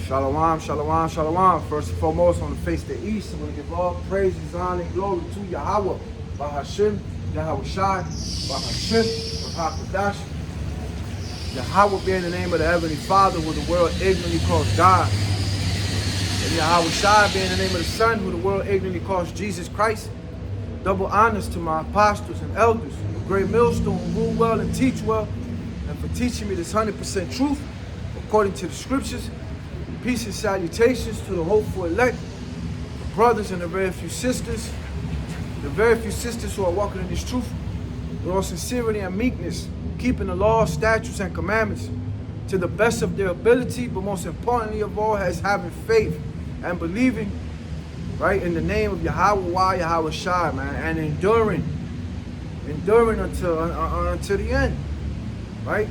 Shalom, shalom, shalom. First and foremost, on the face of the east, I'm going to give all praises, honor, and glory to Yahweh, Bahashim, Yahweh Shai, Bahashim, Bahakadash. Yahweh being the name of the Heavenly Father, who the world ignorantly calls God. And Yahweh Shai being the name of the Son, who the world ignorantly calls Jesus Christ. Double honors to my apostles and elders, a great millstone, who rule well and teach well, and for teaching me this 100% truth, according to the scriptures. Peace and salutations to the hopeful elect, the brothers and the very few sisters who are walking in this truth with all sincerity and meekness, keeping the laws, statutes, and commandments to the best of their ability, but most importantly of all, has having faith and believing, right, in the name of Yahweh, Yahweh Shai, man, and enduring until the end, right,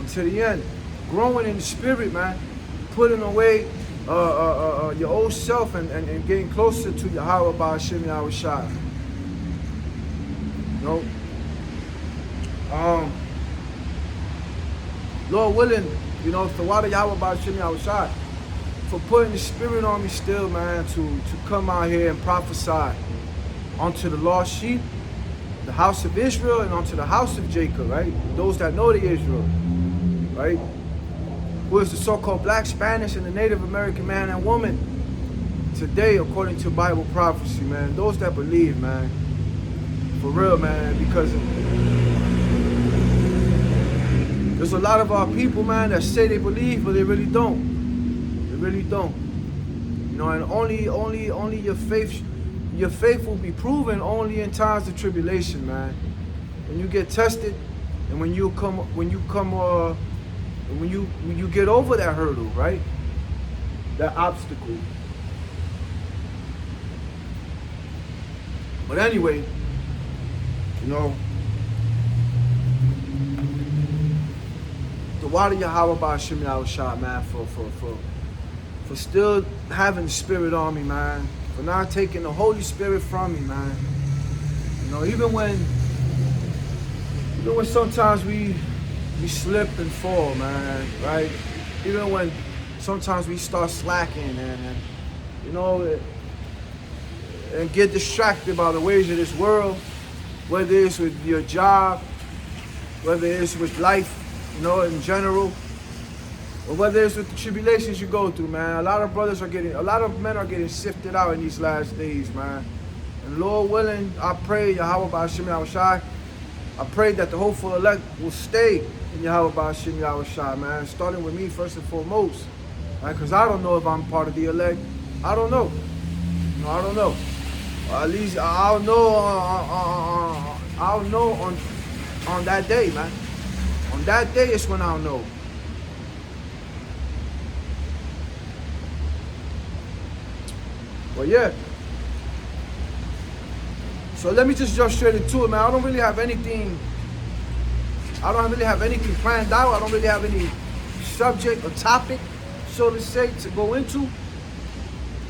until the end, growing in the spirit, man. Putting away your old self and getting closer to Yahweh Ba'ashim Yahweh Shai. You know? Lord willing, you know, the water Yahweh Ba'ashim Yahweh Shai, for putting the spirit on me still, man, to come out here and prophesy onto the lost sheep, the house of Israel, and onto the house of Jacob, right? Those that know the Israel, right? Who is the so-called black, Spanish, and the Native American man and woman today, according to Bible prophecy, man. Those that believe, man. For real, man, because there's a lot of our people, man, that say they believe, but they really don't. They really don't. You know, and only your faith will be proven only in times of tribulation, man. When you get tested, and when you get over that hurdle, right? That obstacle. But anyway, you know, the water Yahweh Ba'ashim Yahweh Shai, man, for still having the spirit on me, man. For not taking the Holy Spirit from me, man. You know, even when sometimes we slip and fall, man, right? Even when sometimes we start slacking and you know, and get distracted by the ways of this world, whether it's with your job, whether it's with life, you know, in general, or whether it's with the tribulations you go through, man. A lot of men are getting sifted out in these last days, man. And Lord willing, I pray, Yahweh Ba'ashim Yahweh Shai, I pray that the hopeful elect will stay in Yahweh Ba'ashim Yahweh Shai, man, starting with me first and foremost, right? Because I don't know if I'm part of the elect. I don't know. You know, I don't know. Or at least I'll know on that day, man. On that day is when I'll know. Well, yeah. So let me just jump straight into it, man. I don't really have anything planned out. I don't really have any subject or topic, so to say, to go into. You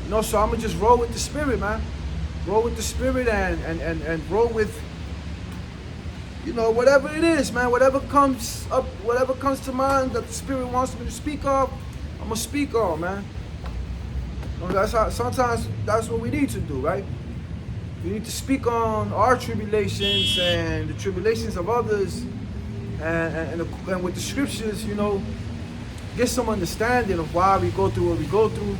know, so I'm gonna just roll with the spirit, man. Roll with the spirit and roll with, you know, whatever it is, man. Whatever comes up, whatever comes to mind that the spirit wants me to speak of, I'm gonna speak on, man. You know, sometimes that's what we need to do, right? We need to speak on our tribulations and the tribulations of others, and with the scriptures, you know, get some understanding of why we go through what we go through.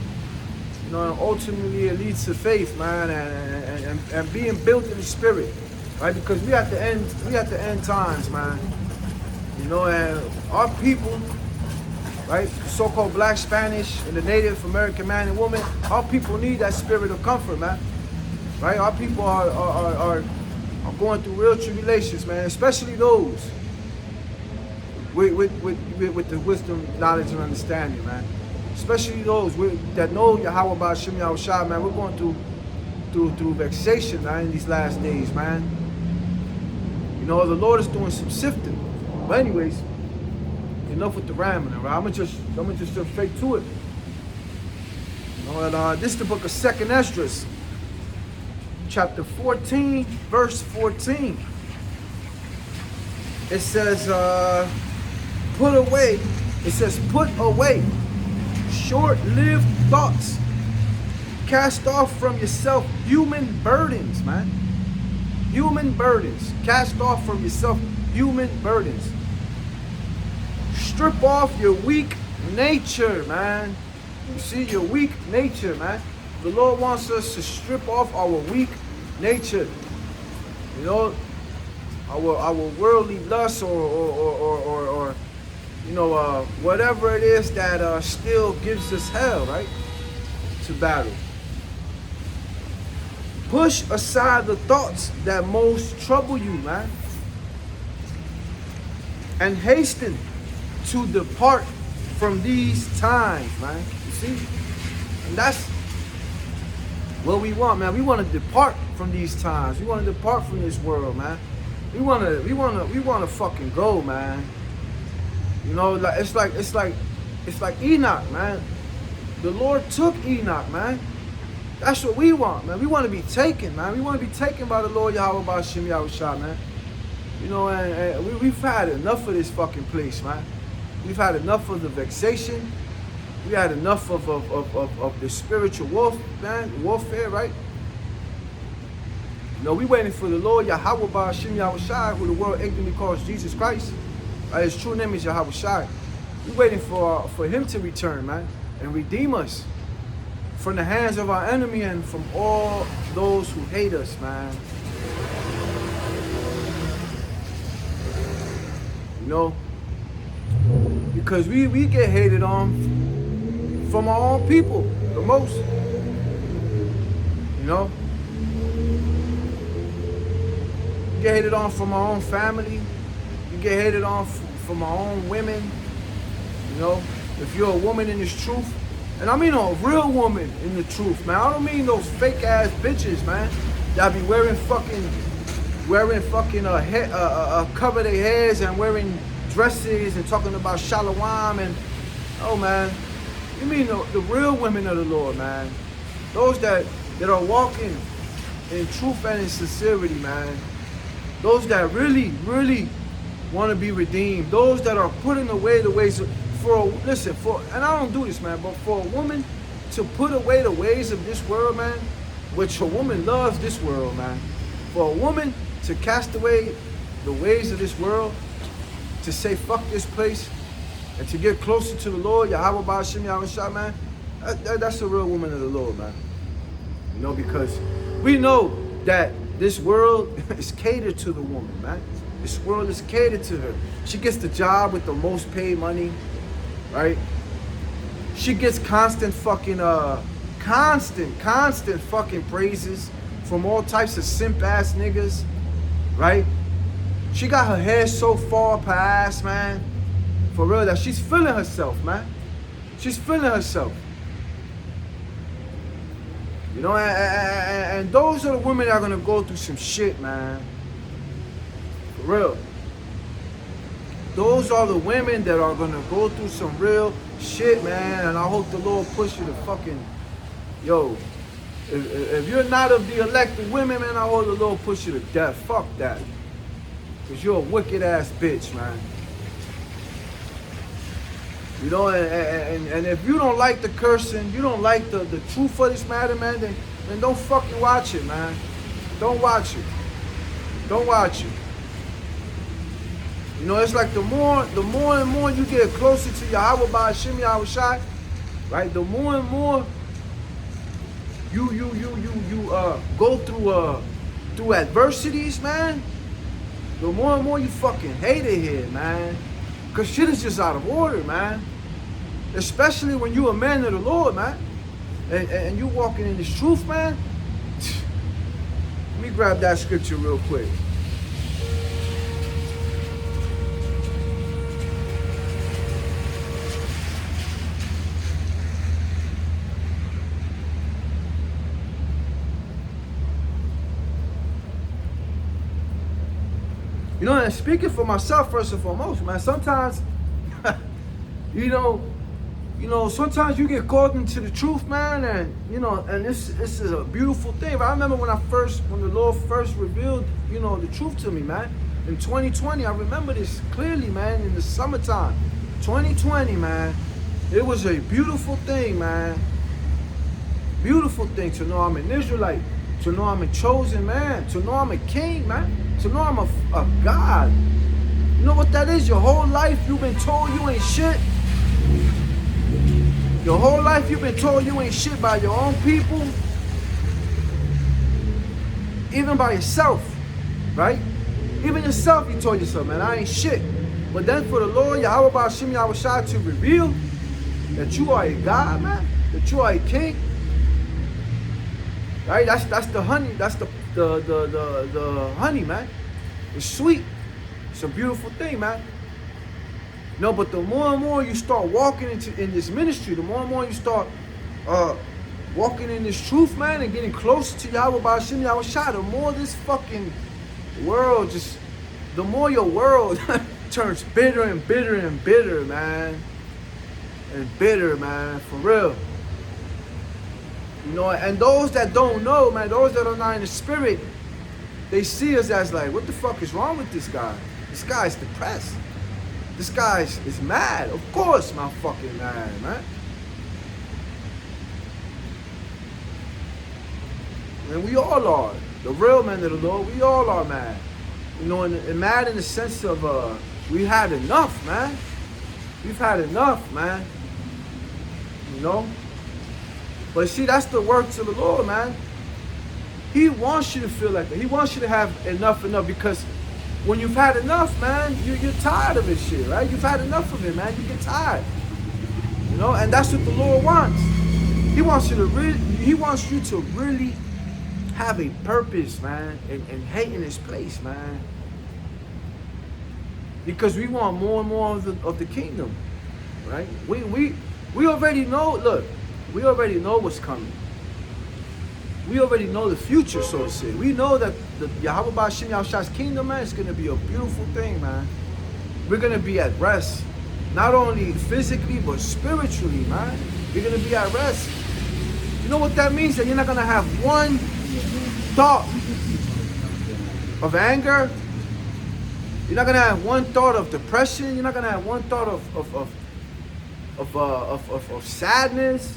You know, and ultimately it leads to faith, man, and being built in the spirit, right? Because we at the end times, man. You know, and our people, right, the so-called black, Spanish, and the Native American man and woman, our people need that spirit of comfort, man. Right, our people are going through real tribulations, man. Especially those with the wisdom, knowledge, and understanding, man. Especially those that know Yahweh Ba'ashim Yahweh Shai, man. We're going through vexation, man, in these last days, man. You know, the Lord is doing some sifting. But anyways, enough with the rambling, right? I'm gonna just jump straight to it. You know, and this is the book of 2nd Esdras. Chapter 14, verse 14. It says, put away short-lived thoughts. Cast off from yourself human burdens, man. Human burdens. Cast off from yourself human burdens. Strip off your weak nature, man. You see, your weak nature, man. The Lord wants us to strip off our weak nature. You know, our worldly lust or you know, whatever it is that still gives us hell, right? To battle. Push aside the thoughts that most trouble you, man. And hasten to depart from these times, man. You see? And that's what we want, man. We want to depart from these times. We want to depart from this world, man. We want to fucking go, man. You know, like it's like Enoch, man. The Lord took Enoch, man. That's what we want, man. We want to be taken, man. We want to be taken by the Lord Yahweh B'Shem Yahushua, man. You know, and we've had enough of this fucking place, man. We've had enough of the vexation. We had enough of the spiritual warfare, right? You know, we waiting for the Lord Yahweh B'Shem Yahushua, who the world ignorantly calls Jesus Christ. His true name is Yahweh Shai. We're waiting for him to return, man, and redeem us from the hands of our enemy and from all those who hate us, man. You know, because we get hated on from our own people the most. You know, we get hated on from our own family. You get hated on from our own women. You know, if you're a woman in this truth, and I mean a real woman in the truth, man. I don't mean those fake ass bitches, man, that be wearing fucking cover their heads and wearing dresses and talking about shalom and oh man, you mean the real women of the Lord, man. Those that are walking in truth and in sincerity, man. Those that really want to be redeemed. Those that are putting away the ways of, and I don't do this, man, but for a woman to put away the ways of this world, man, which a woman loves this world, man. For a woman to cast away the ways of this world, to say fuck this place, and to get closer to the Lord, Yahweh B'Shem Yahushua, man, that's a real woman of the Lord, man. You know, because we know that this world is catered to the woman, man. This world is catered to her. She gets the job with the most paid money, right? She gets constant fucking praises from all types of simp ass niggas, right? She got her hair so far past, man, for real, that she's feeling herself, man. She's feeling herself. You know, and those are the women that are gonna go through some shit, man. For real. Those are the women that are gonna go through some real shit, man. And I hope the Lord push you to fucking, yo, if you're not of the elected women, man, I hope the Lord push you to death. Fuck that. Because you're a wicked ass bitch, man. You know, and if you don't like the cursing, you don't like the truth of this matter, man, then don't fucking watch it, man. Don't watch it. Don't watch it. You know, it's like the more and more you get closer to Yahweh B'Shem Yahushua, right? The more and more you go through adversities, man. The more and more you fucking hate it here, man. Cause shit is just out of order, man. Especially when you a man of the Lord, man. And you walking in this truth, man. Let me grab that scripture real quick. You know, and speaking for myself first and foremost, man, sometimes, you know, sometimes you get called into the truth, man, and, you know, and this is a beautiful thing. But I remember when the Lord first revealed, you know, the truth to me, man, in 2020, I remember this clearly, man, in the summertime, 2020, man, It was a beautiful thing, man. Beautiful thing to know I'm an Israelite, to know I'm a chosen man, to know I'm a king, man, to know I'm a God. You know what that is? Your whole life you've been told you ain't shit. Your whole life you've been told you ain't shit by your own people, even by yourself, right? Even yourself, you told yourself, man, I ain't shit. But then for the Lord, Yahweh Ba'ashim Yahushua, to reveal that you are a God, man, that you are a king, right? That's the honey, that's the honey, man. It's sweet. It's a beautiful thing, man. No, but the more and more you start walking in this ministry, the more and more you start walking in this truth, man, and getting closer to Yahweh Ba'ashim Yahushua, the more this fucking world the more your world turns bitter and bitter and bitter, man. And bitter, man, for real. You know, and those that don't know, man, those that are not in the spirit, they see us as like, what the fuck is wrong with this guy? This guy's depressed. This guy is mad. Of course, I'm fucking mad, man. And we all are. The real men of the Lord, we all are mad. You know, and mad in the sense of, we had enough, man. We've had enough, man. You know? But see, that's the works of the Lord, man. He wants you to feel like that. He wants you to have enough, because when you've had enough, man, you're tired of this shit, right? You've had enough of it, man. You get tired. You know, and that's what the Lord wants. He wants you to really have a purpose, man, and hate in this place, man. Because we want more and more of the kingdom, right? We already know, look, we already know what's coming. We already know the future, so to say. We know that the Yahweh Ba'ashim Yahushua's kingdom, man, is going to be a beautiful thing, man. We're going to be at rest. Not only physically, but spiritually, man. You're going to be at rest. You know what that means? That you're not going to have one thought of anger. You're not going to have one thought of depression. You're not going to have one thought of sadness,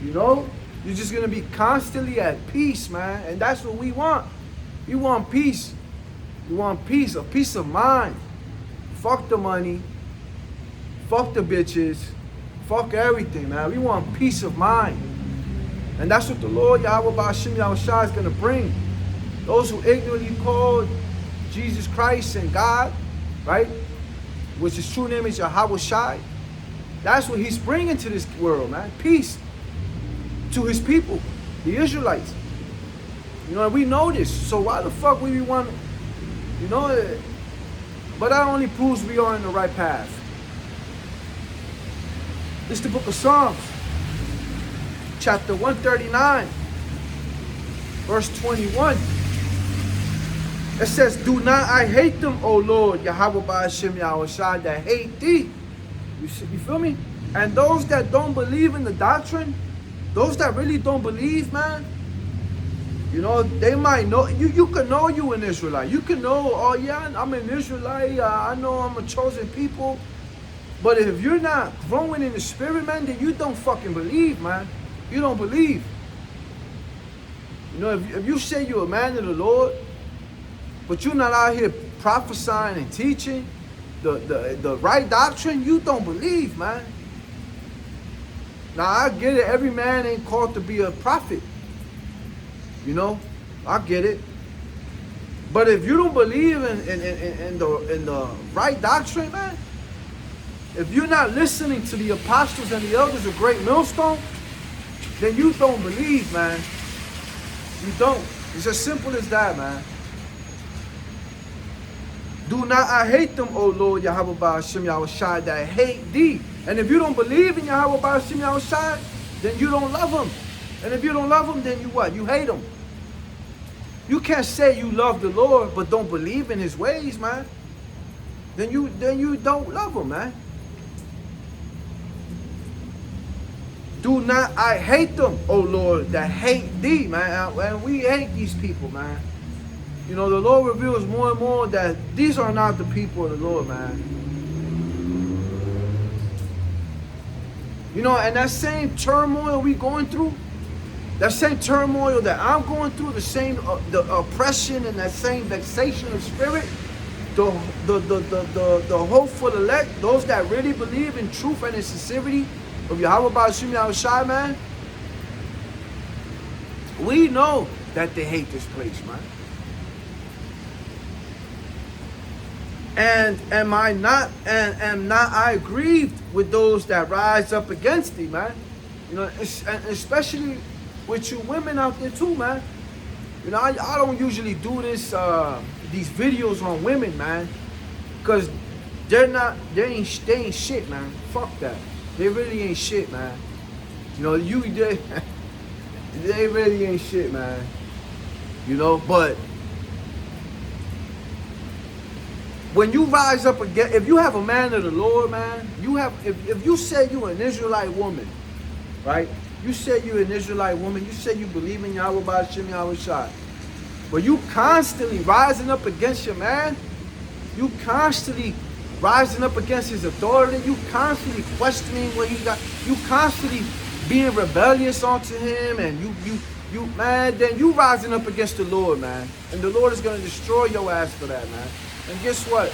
you know? You're just going to be constantly at peace, man. And that's what we want. You want peace. You want peace, a peace of mind. Fuck the money. Fuck the bitches. Fuck everything, man. We want peace of mind. And that's what the Lord, Yahweh Ba'ashim Yahushua, is going to bring. Those who ignorantly call Jesus Christ and God, right? Which his true name is Yahweh Shai. That's what he's bringing to this world, man. Peace to his people, the Israelites. You know, we know this. So why the fuck we want, you know, but that only proves we are in the right path. This is the book of Psalms, chapter 139, verse 21. It says, do not I hate them, O Lord, Yahweh Ba'ashim Yahushua, that hate thee. You feel me? And those that don't believe in the doctrine, those that really don't believe, man, you know, they might know, you can know you an Israelite. You can know, oh yeah, I'm an Israelite, I know I'm a chosen people. But if you're not growing in the spirit, man, then you don't fucking believe, man. You don't believe. You know, if you say you're a man of the Lord, but you're not out here prophesying and teaching the right doctrine, you don't believe, man. Now, I get it. Every man ain't called to be a prophet. You know, I get it. But if you don't believe in the right doctrine, man, if you're not listening to the apostles and the elders of Great Millstone, then you don't believe, man. You don't. It's as simple as that, man. Do not I hate them, O Lord, Yahweh Ba'ashim Yahushua, that hate thee. And if you don't believe in Yahweh Ba'ashim Yahushua, then you don't love him. And if you don't love him, then you what? You hate him. You can't say you love the Lord, but don't believe in his ways, man. Then you don't love him, man. Do not I hate them, O Lord, that hate thee, man. And we hate these people, man. You know, the Lord reveals more and more that these are not the people of the Lord, man. You know, and that same turmoil we going through, that same turmoil that I'm going through, the same the oppression and that same vexation of spirit, the hopeful elect, those that really believe in truth and in sincerity of Yahweh Ba'ashim Yahushai, man, we know that they hate this place, man. And am not I grieved with those that rise up against thee, man? You know, and especially with you women out there too, man. You know, I don't usually do this these videos on women, man, because they ain't shit, man. Fuck that. They really ain't shit, man. You know, they really ain't shit, man. You know, but when you rise up again, if you have a man of the Lord, man, if you say you an Israelite woman, right? You say you an Israelite woman, you say you believe in Yahweh Ba'ashim Yahushai, but you constantly rising up against your man, you constantly rising up against his authority, you constantly questioning what he got, you constantly being rebellious onto him, and you man, then you rising up against the Lord, man. And the Lord is going to destroy your ass for that, man. And guess what?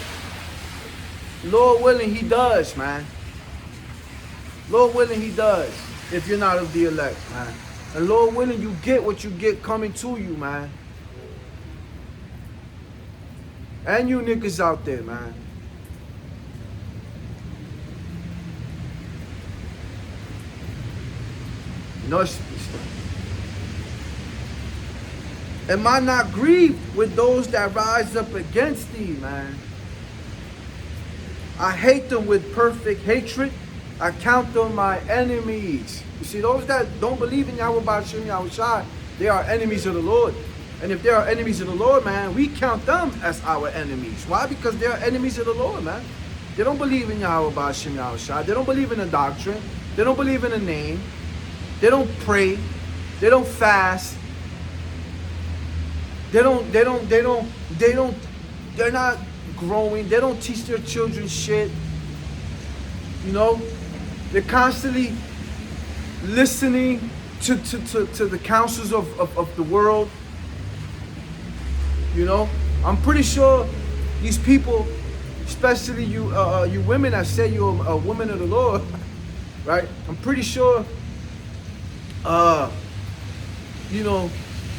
Lord willing, he does, man. Lord willing, he does. If you're not of the elect, man. And Lord willing, you get what you get coming to you, man. And you niggas out there, man. You know, am I not grieved with those that rise up against thee, man? I hate them with perfect hatred. I count them my enemies. You see, those that don't believe in Yahweh Ba'ashim Yahushai, they are enemies of the Lord. And if they are enemies of the Lord, man, we count them as our enemies. Why? Because they are enemies of the Lord, man. They don't believe in Yahweh Ba'ashim Yahushai. They don't believe in the doctrine. They don't believe in the name. They don't pray. They don't fast. They're not growing. They don't teach their children shit. You know, they're constantly listening to the counsels of the world. You know, I'm pretty sure these people, especially you women that say you're a woman of the Lord, right? I'm pretty sure, you know,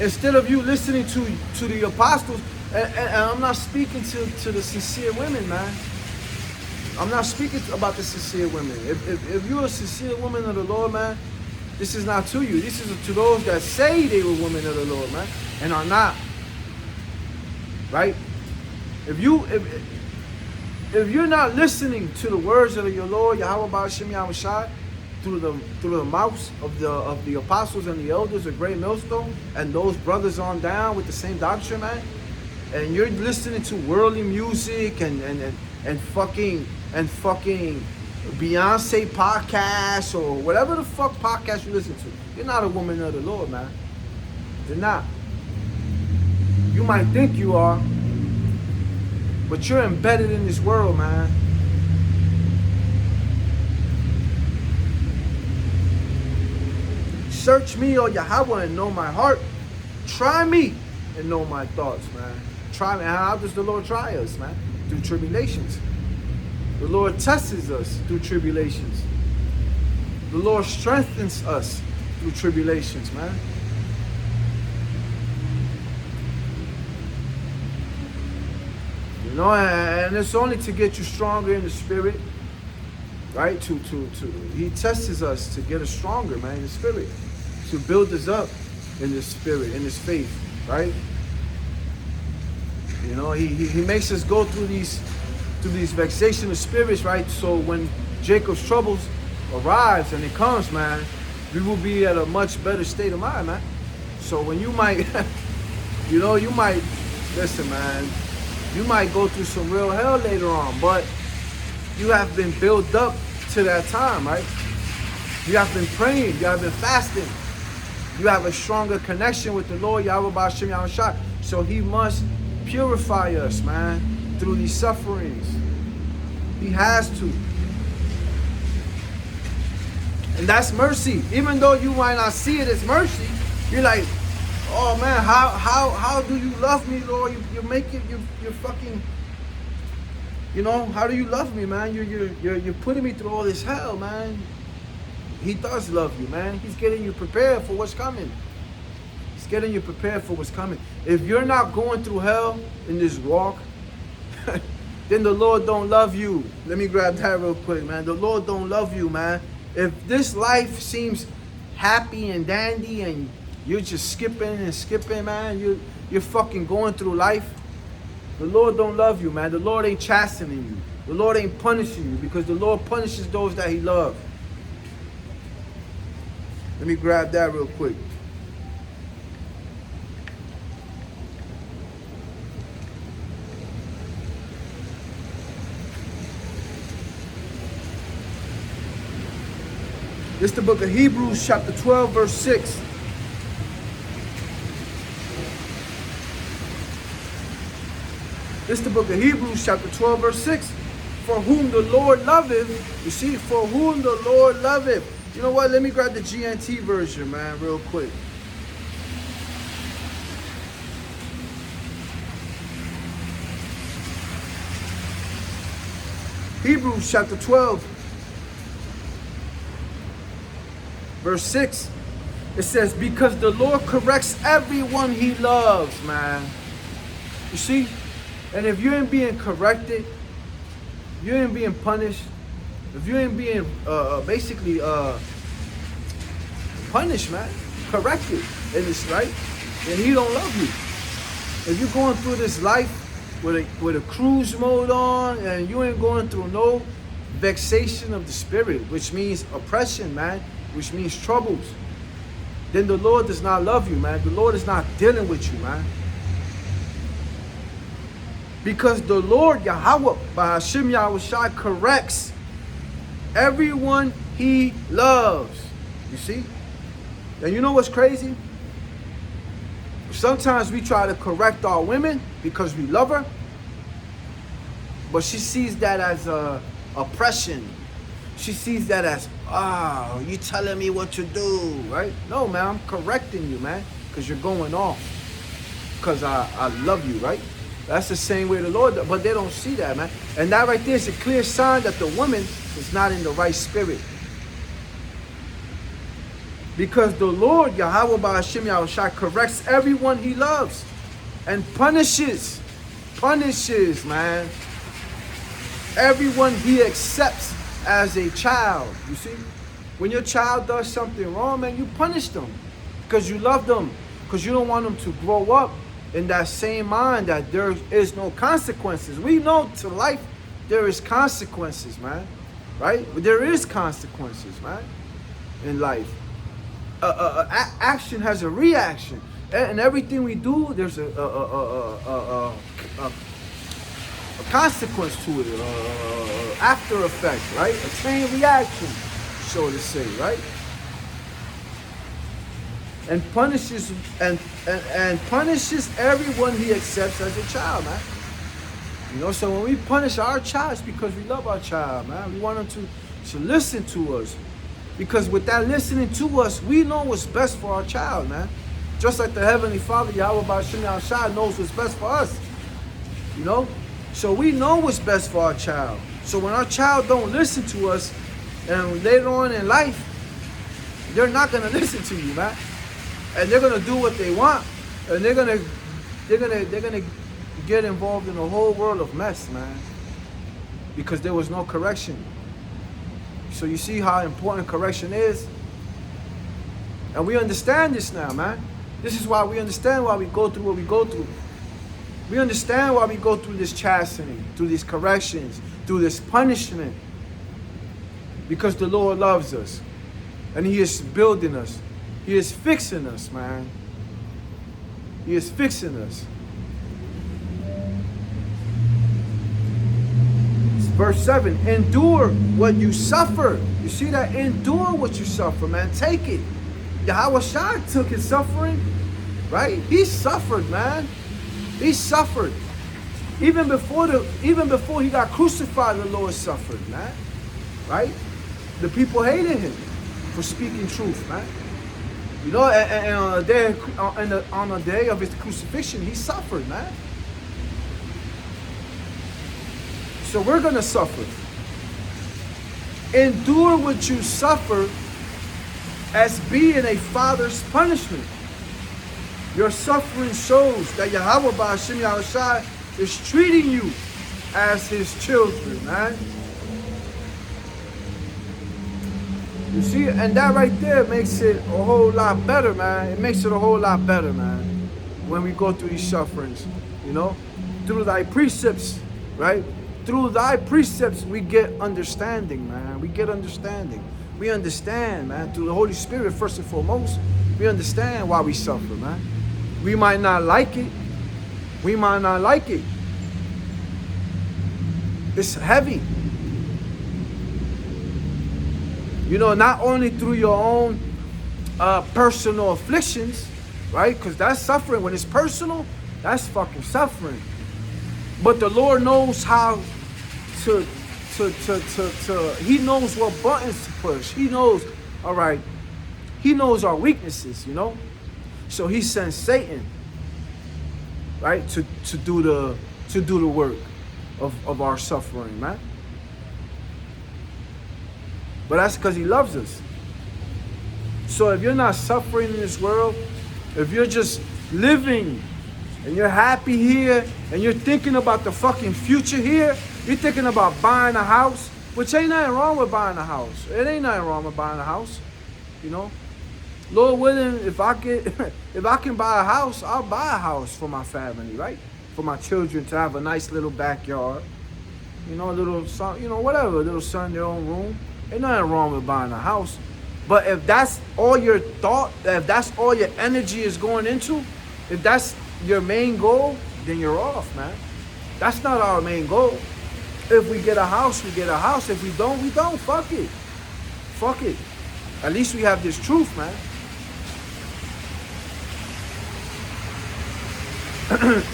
instead of you listening to the apostles, and I'm not speaking to the sincere women, man. I'm not speaking about the sincere women. If you're a sincere woman of the Lord, man, this is not to you. This is to those that say they were women of the Lord, man, and are not. Right? If you're not listening to the words of your Lord Yahweh Ba'ashim Yahushai through the mouths of the apostles and the elders of Great Millstone and those brothers on down with the same doctrine, man, and you're listening to worldly music and fucking Beyonce podcasts or whatever the fuck podcast you listen to, you're not a woman of the Lord, man. You're not. You might think you are, but you're embedded in this world, man. Search me, O Yahweh, and know my heart. Try me and know my thoughts, man. Try me. How does the Lord try us, man? Through tribulations. The Lord tests us through tribulations. The Lord strengthens us through tribulations, man. You know, and it's only to get you stronger in the spirit, right? He tests us to get us stronger, man, in the spirit, to build us up in the spirit, in this faith, right? You know, he makes us go through these vexation of spirits, right? So when Jacob's troubles arrives and it comes, man, we will be at a much better state of mind, man. So when you might, you know, listen, man, you might go through some real hell later on, but you have been built up to that time, right? You have been praying, you have been fasting, you have a stronger connection with the Lord Yahweh Ba'ashim Yahushai. So he must purify us, man, through these sufferings. He has to. And that's mercy. Even though you might not see it as mercy, you're like, oh man, how do you love me, Lord? You make it, you're fucking, you know, how do you love me, man? You're putting me through all this hell, man. He does love you, man. He's getting you prepared for what's coming. He's getting you prepared for what's coming. If you're not going through hell in this walk, then the Lord don't love you. Let me grab that real quick, man. The Lord don't love you, man. If this life seems happy and dandy and you're just skipping and skipping, man, you're fucking going through life, the Lord don't love you, man. The Lord ain't chastening you. The Lord ain't punishing you, because the Lord punishes those that he loves. Let me grab that real quick. This is the book of Hebrews, chapter 12, verse 6. This is the book of Hebrews, chapter 12, verse 6. For whom the Lord loveth, you see, for whom the Lord loveth. You know what? Let me grab the GNT version, man, real quick. Hebrews, chapter 12, verse 6. It says, because the Lord corrects everyone he loves, man. You see? And if you ain't being corrected, you ain't being punished, if you ain't being basically punished, man, corrected in this, right, then he don't love you. If you're going through this life with a cruise mode on and you ain't going through no vexation of the spirit, which means oppression, man, which means troubles, then the Lord does not love you, man. The Lord is not dealing with you, man. Because the Lord Yahweh, by Hashem Yahushua, corrects everyone he loves. You see? And you know what's crazy? Sometimes we try to correct our women because we love her, but she sees that as oppression. She sees that as, oh, you telling me what to do, right? No, man, I'm correcting you, man, because you're going off. Because I love you, right? That's the same way the Lord does, but they don't see that, man. And that right there is a clear sign that the woman is not in the right spirit. Because the Lord, Yahweh Ba'ashem Yahushua, corrects everyone he loves and punishes, man, everyone he accepts as a child. You see? When your child does something wrong, man, you punish them because you love them, because you don't want them to grow up in that same mind that there is no consequences. We know to life there is consequences, man, right? There is consequences, man, in life. Action has a reaction, and everything we do, there's a consequence to it, after effect, right? A chain reaction, so to say, right? And punishes everyone he accepts as a child, man. You know, so when we punish our child, it's because we love our child, man. We want them to listen to us. Because with that listening to us, we know what's best for our child, man. Just like the Heavenly Father, Yahweh Ba'ashem Yahushua, knows what's best for us. You know? So we know what's best for our child. So when our child don't listen to us, and later on in life, they're not gonna listen to you, man. And they're gonna do what they want, and they're gonna get involved in a whole world of mess, man, because there was no correction. So you see how important correction is, and we understand this now, man. This is why we understand why we go through what we go through. We understand why we go through this chastening, through these corrections, through this punishment, because the Lord loves us, and He is building us. He is fixing us, man. He is fixing us. Verse 7, endure what you suffer. You see that? Endure what you suffer, man. Take it. Yahweh Shai took his suffering, right? He suffered, man. He suffered. Even before he got crucified, the Lord suffered, man. Right? The people hated him. for speaking truth, man. You know, and on the day of his crucifixion, he suffered, man. So we're gonna suffer. Endure what you suffer as being a father's punishment. Your suffering shows that Yahweh Ba'ashem Yahushai is treating you as his children, man. You see, and that right there makes it a whole lot better, man. It makes it a whole lot better, man, when we go through these sufferings, you know? Through thy precepts, right? Through thy precepts, we get understanding, man. We get understanding. We understand, man, through the Holy Spirit, first and foremost. We understand why we suffer, man. We might not like it. We might not like it. It's heavy. You know, not only through your own personal afflictions, right? Because that's suffering. When it's personal, that's fucking suffering. But the Lord knows how he knows what buttons to push. He knows, all right, he knows our weaknesses, you know? So he sends Satan, right, to do the work of our suffering, man. But that's because he loves us. So if you're not suffering in this world, if you're just living and you're happy here and you're thinking about the fucking future here, you're thinking about buying a house, which ain't nothing wrong with buying a house. It ain't nothing wrong with buying a house, you know. Lord willing, if I can buy a house, I'll buy a house for my family, right? For my children to have a nice little backyard, you know, a little son, you know, whatever, a little son in their own room. Ain't nothing wrong with buying a house. But if that's all your thought, if that's all your energy is going into, if that's your main goal, then you're off, man. That's not our main goal. If we get a house, we get a house. If we don't, we don't. Fuck it. Fuck it. At least we have this truth, man.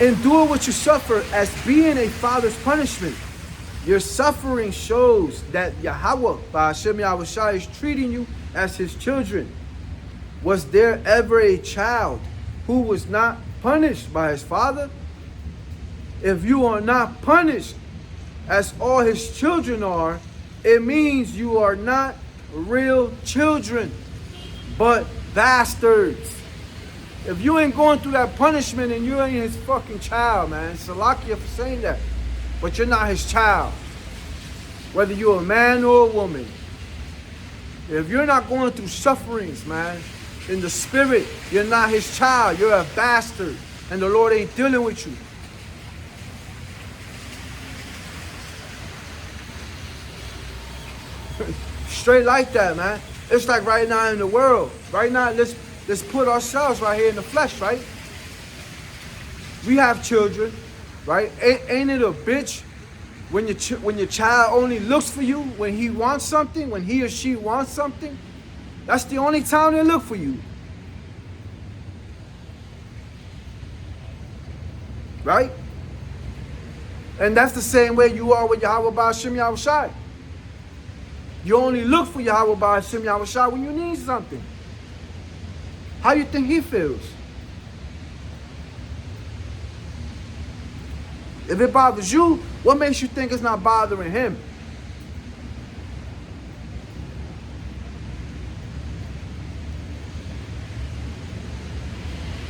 Endure what you suffer as being a father's punishment. Your suffering shows that Yahweh, Ba'ashem Yahushai, is treating you as his children. Was there ever a child who was not punished by his father? If you are not punished as all his children are, it means you are not real children, but bastards. If you ain't going through that punishment and you ain't his fucking child, man, Salakia for saying that, but you're not his child, whether you're a man or a woman. If you're not going through sufferings, man, in the spirit, you're not his child. You're a bastard, and the Lord ain't dealing with you. Straight like that, man. It's like right now in the world. Right now, let's put ourselves right here in the flesh, right? We have children, right? Ain't it a bitch when your child only looks for you when he wants something, when he or she wants something? That's the only time they look for you. Right? And that's the same way you are with Yahweh Ba'ashem Yahushai. You only look for Yahweh Ba'ashem Yahushai when you need something. How you think he feels? If it bothers you, what makes you think it's not bothering him?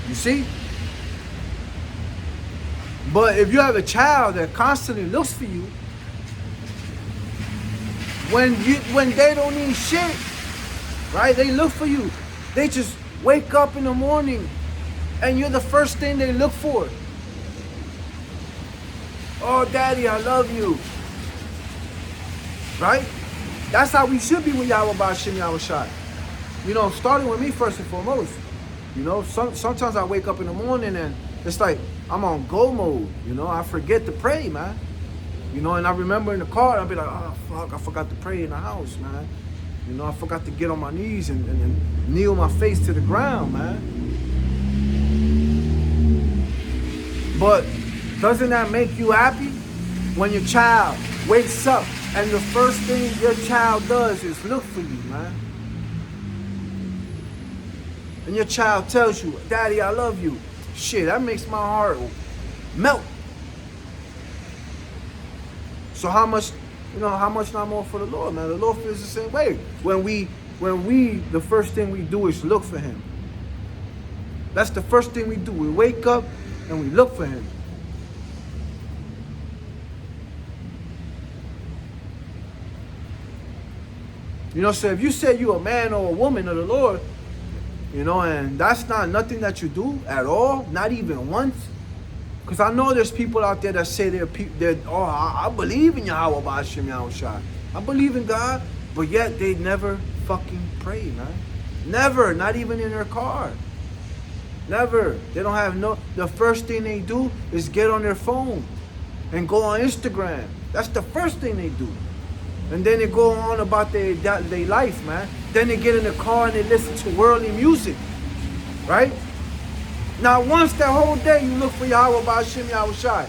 You see? But if you have a child that constantly looks for you, when they don't need shit, right? They look for you. They just wake up in the morning and you're the first thing they look for. Oh, Daddy, I love you. Right? That's how we should be with Yahweh Ba'ashem Yahushai. You know, starting with me first and foremost. You know, sometimes I wake up in the morning and it's like I'm on go mode. You know, I forget to pray, man. You know, and I remember in the car, I'll be like, oh, fuck, I forgot to pray in the house, man. You know, I forgot to get on my knees and kneel my face to the ground, man. But doesn't that make you happy? When your child wakes up and the first thing your child does is look for you, man. and your child tells you, Daddy, I love you, shit, that makes my heart melt. So how much not more for the Lord, man? The Lord feels the same way. When we, the first thing we do is look for him. That's the first thing we do. We wake up and we look for him. You know, so if you say you're a man or a woman of the Lord, you know, and that's not nothing that you do at all, not even once. Because I know there's people out there that say I believe in Yahweh Ba'ashem Yahushua. I believe in God, but yet they never fucking pray, man. Never, not even in their car. Never. They don't have the first thing they do is get on their phone and go on Instagram. That's the first thing they do. And then they go on about their life, man. Then they get in the car and they listen to worldly music, right? Now, once that whole day you look for Yahweh Ba'ashem Yahushua,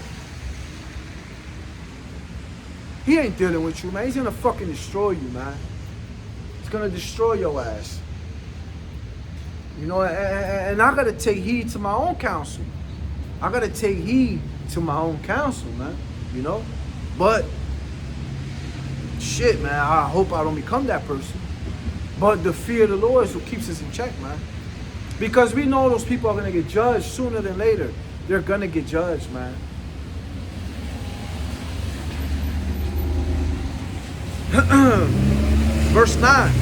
he ain't dealing with you, man. He's gonna fucking destroy you, man. He's gonna destroy your ass. You know, and I gotta take heed to my own counsel. I gotta take heed to my own counsel, man. You know? But shit, man, I hope I don't become that person. But the fear of the Lord is what keeps us in check, man. Because we know those people are going to get judged sooner than later. They're going to get judged, man. Verse 9.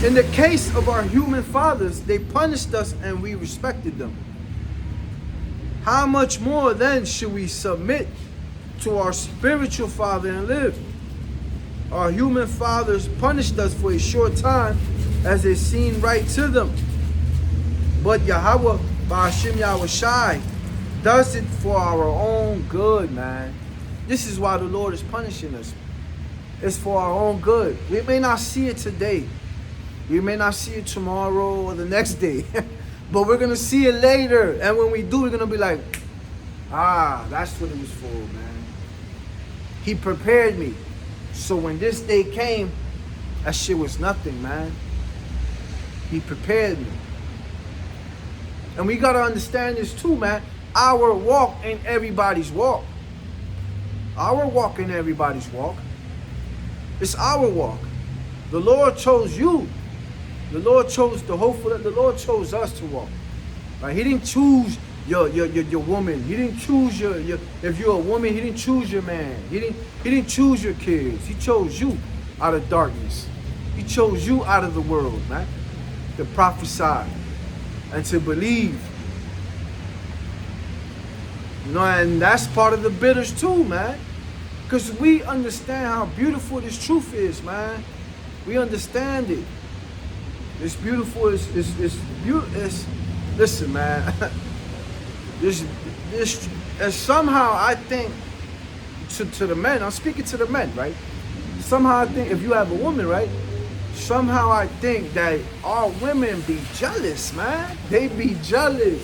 In the case of our human fathers, they punished us and we respected them. How much more then should we submit to our spiritual Father and live? Our human fathers punished us for a short time as it seemed right to them. But Yahweh Ba'ashem Yahushai does it for our own good, man. This is why the Lord is punishing us. It's for our own good. We may not see it today. We may not see it tomorrow or the next day. But we're going to see it later. And when we do, we're going to be like, that's what it was for, man. He prepared me. So when this day came, that shit was nothing, man. He prepared me. And we got to understand this too, man. Our walk ain't everybody's walk. Our walk ain't everybody's walk. It's our walk. The Lord chose you. The Lord chose the Lord chose us to walk. Right? He didn't choose your woman. He didn't choose your if you're a woman, he didn't choose your man. He didn't choose your kids. He chose you out of darkness. He chose you out of the world, man. To prophesy and to believe. You know, and that's part of the bitters too, man. Because we understand how beautiful this truth is, man. We understand it. It's beautiful. It's beautiful. Listen, man. This and somehow I think to the men, I'm speaking to the men, right? Somehow I think if you have a woman, right? Somehow I think that all women be jealous, man. They be jealous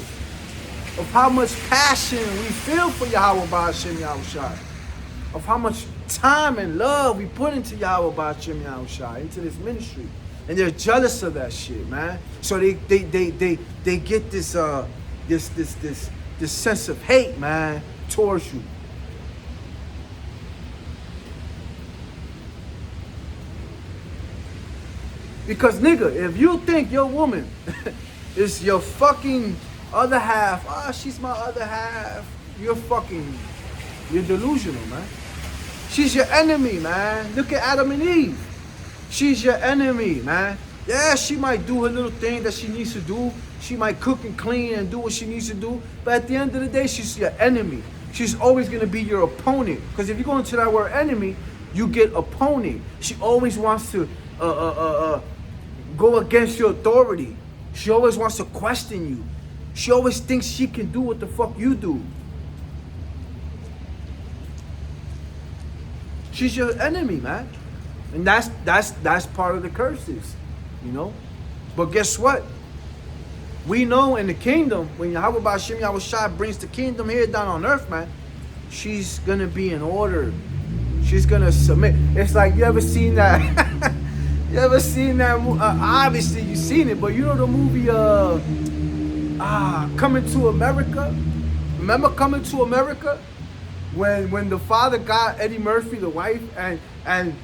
of how much passion we feel for Yahweh Ba'ashem Yahushua. Of how much time and love we put into Yahweh Ba'ashem Yahushua, into this ministry. And they're jealous of that shit, man. So they get this sense of hate, man, towards you. Because nigga, if you think your woman is your fucking other half, she's my other half, you're delusional, man. She's your enemy, man. Look at Adam and Eve. She's your enemy, man. Yeah, she might do her little thing that she needs to do. She might cook and clean and do what she needs to do. But at the end of the day, she's your enemy. She's always going to be your opponent. Because if you go into that word enemy, you get opponent. She always wants to go against your authority. She always wants to question you. She always thinks she can do what the fuck you do. She's your enemy, man. And that's part of the curses, you know. But guess what? We know in the kingdom, when Yahweh Ba'ashem Yahushua brings the kingdom here down on earth, man, she's gonna be in order. She's gonna submit. It's like, you ever seen that? You ever seen that movie? Obviously you seen it, but you know the movie Coming to America? Remember Coming to America? When the father got Eddie Murphy, the wife, and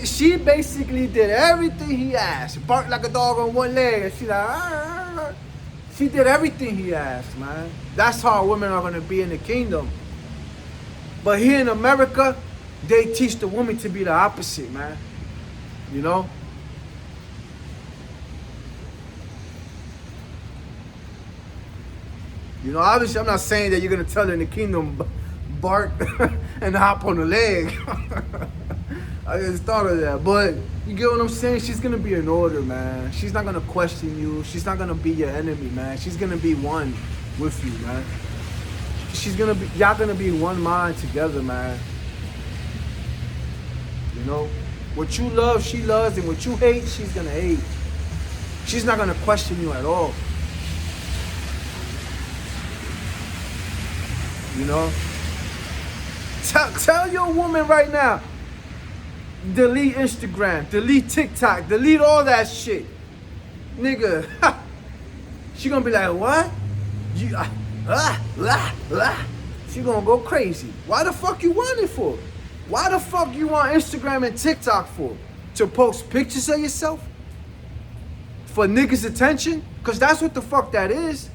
she basically did everything he asked. Barked like a dog on one leg, and she like, "Arr." She did everything he asked, man. That's how women are gonna be in the kingdom. But here in America, they teach the woman to be the opposite, man. You know? You know, obviously I'm not saying that you're gonna tell her in the kingdom bark and hop on the leg. I just thought of that. But you get what I'm saying? She's gonna be in order, man. She's not gonna question you. She's not gonna be your enemy, man. She's gonna be one with you, man. Y'all gonna be one mind together, man. You know? What you love, she loves, and what you hate, she's gonna hate. She's not gonna question you at all. You know? Tell your woman right now, delete Instagram, delete TikTok, delete all that shit. Nigga, she gonna be like, what? She gonna go crazy. Why the fuck you want it for? Why the fuck you want Instagram and TikTok for? To post pictures of yourself? For niggas' attention? Cause that's what the fuck that is.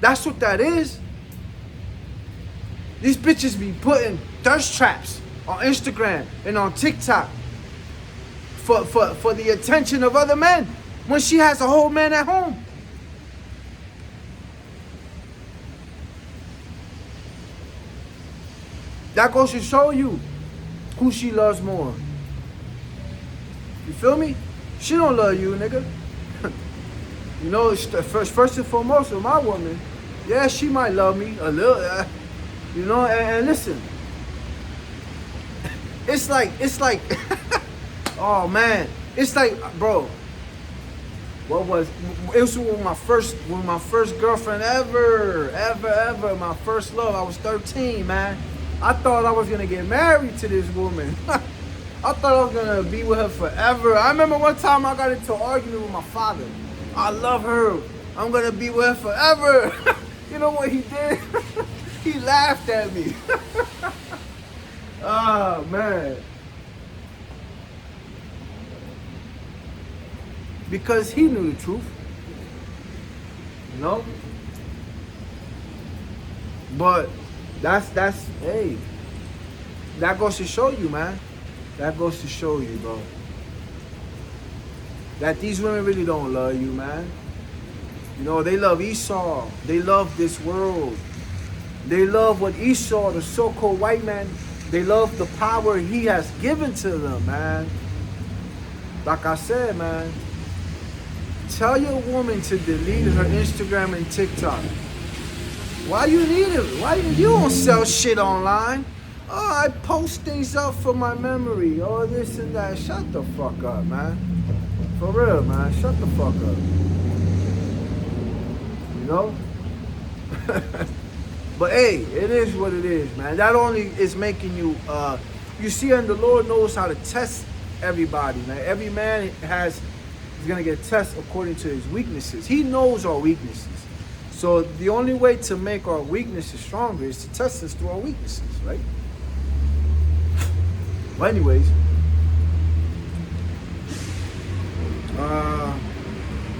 That's what that is. These bitches be putting thirst traps on Instagram and on TikTok for the attention of other men when she has a whole man at home. That goes to show you who she loves more. You feel me? She don't love you, nigga. You know, first and foremost with my woman, yeah, she might love me a little, you know, and listen. It's like, oh man, it's like, bro, it was with my first girlfriend ever, my first love. I was 13, man. I thought I was gonna get married to this woman. I thought I was gonna be with her forever. I remember one time I got into an argument with my father. I love her. I'm gonna be with her forever. You know what he did? He laughed at me. Oh, man. Because he knew the truth. You know? But that's hey. That goes to show you, man. That goes to show you, bro. That these women really don't love you, man. You know, they love Esau. They love this world. They love what Esau, the so-called white man, they love the power he has given to them, man. Like I said, man, tell your woman to delete her Instagram and TikTok. Why you need it? Why you don't sell shit online? Oh, I post things up for my memory. Oh, this and that. Shut the fuck up, man. For real, man. Shut the fuck up. You know? But hey, it is what it is, man. That only is making you, you see, and the Lord knows how to test everybody, man. Every man is going to get tested according to his weaknesses. He knows our weaknesses. So the only way to make our weaknesses stronger is to test us through our weaknesses, right? Well, anyways,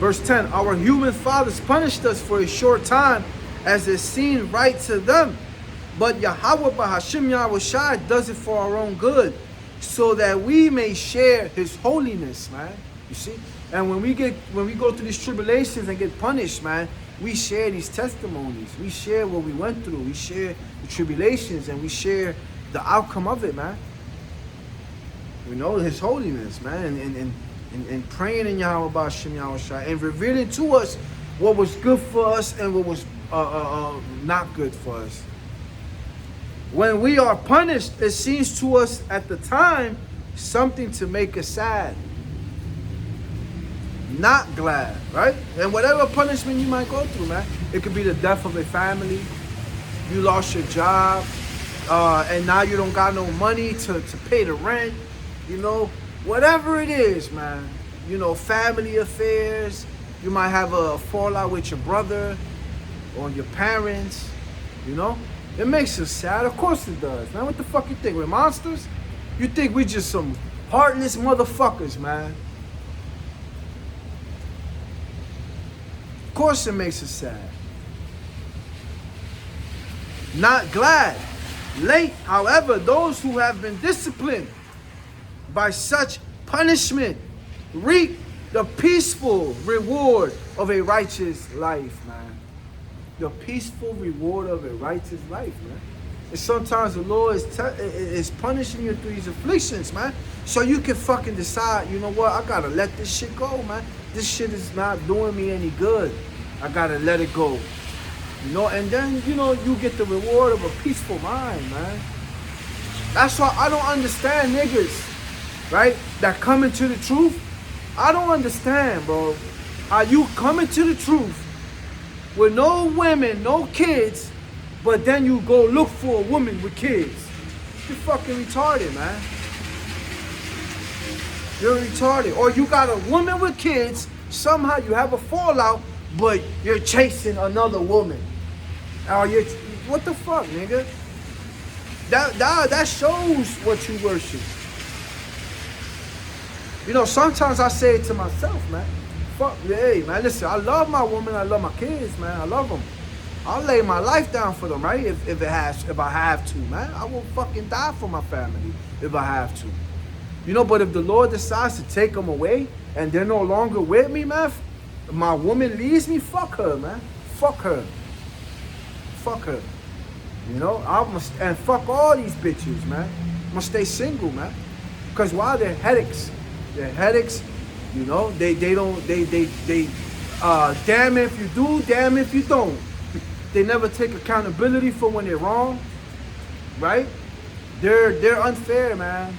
verse 10, our human fathers punished us for a short time as it seemed right to them. But Yahweh Bahashim Yahushai does it for our own good, so that we may share his holiness, man. You see? And when we go through these tribulations and get punished, man, we share these testimonies. We share what we went through. We share the tribulations and we share the outcome of it, man. We know his holiness, man, and praying in Yahweh Bahashim Yahushai and revealing to us what was good for us and what was not good for us. When we are punished, it seems to us at the time something to make us sad, not glad, right? And whatever punishment you might go through, man, it could be the death of a family, you lost your job, and now you don't got no money to pay the rent, You know, whatever it is, man. You know, family affairs. You might have a fallout with your brother or your parents. You know, it makes us sad. Of course it does, man. What the fuck you think? We're monsters? You think we just some heartless motherfuckers, man? Of course it makes us sad. Not glad. Late, however, those who have been disciplined by such punishment reap the peaceful reward of a righteous life, man. The peaceful reward of a righteous life, man. And sometimes the Lord is punishing you through these afflictions, man. So you can fucking decide, you know what, I gotta let this shit go, man. This shit is not doing me any good. I gotta let it go. You know, and then, you know, you get the reward of a peaceful mind, man. That's why I don't understand niggas, right, that come into the truth. I don't understand, bro, how you come into the truth with no women, no kids, but then you go look for a woman with kids. You're fucking retarded, man. You're retarded. Or you got a woman with kids, somehow you have a fallout, but you're chasing another woman. Or you're, what the fuck, nigga? That shows what you worship. You know, sometimes I say it to myself, man. Fuck, hey, man, listen, I love my woman, I love my kids, man, I love them. I'll lay my life down for them, right? If I have to, man. I will fucking die for my family if I have to. You know, but if the Lord decides to take them away and they're no longer with me, man, my woman leaves me, fuck her, man. Fuck her. Fuck her. You know, and fuck all these bitches, man. I'm gonna stay single, man. Because why? They're headaches. They're headaches. You know, they damn if you do, damn if you don't. They never take accountability for when they're wrong, right? They're unfair, man.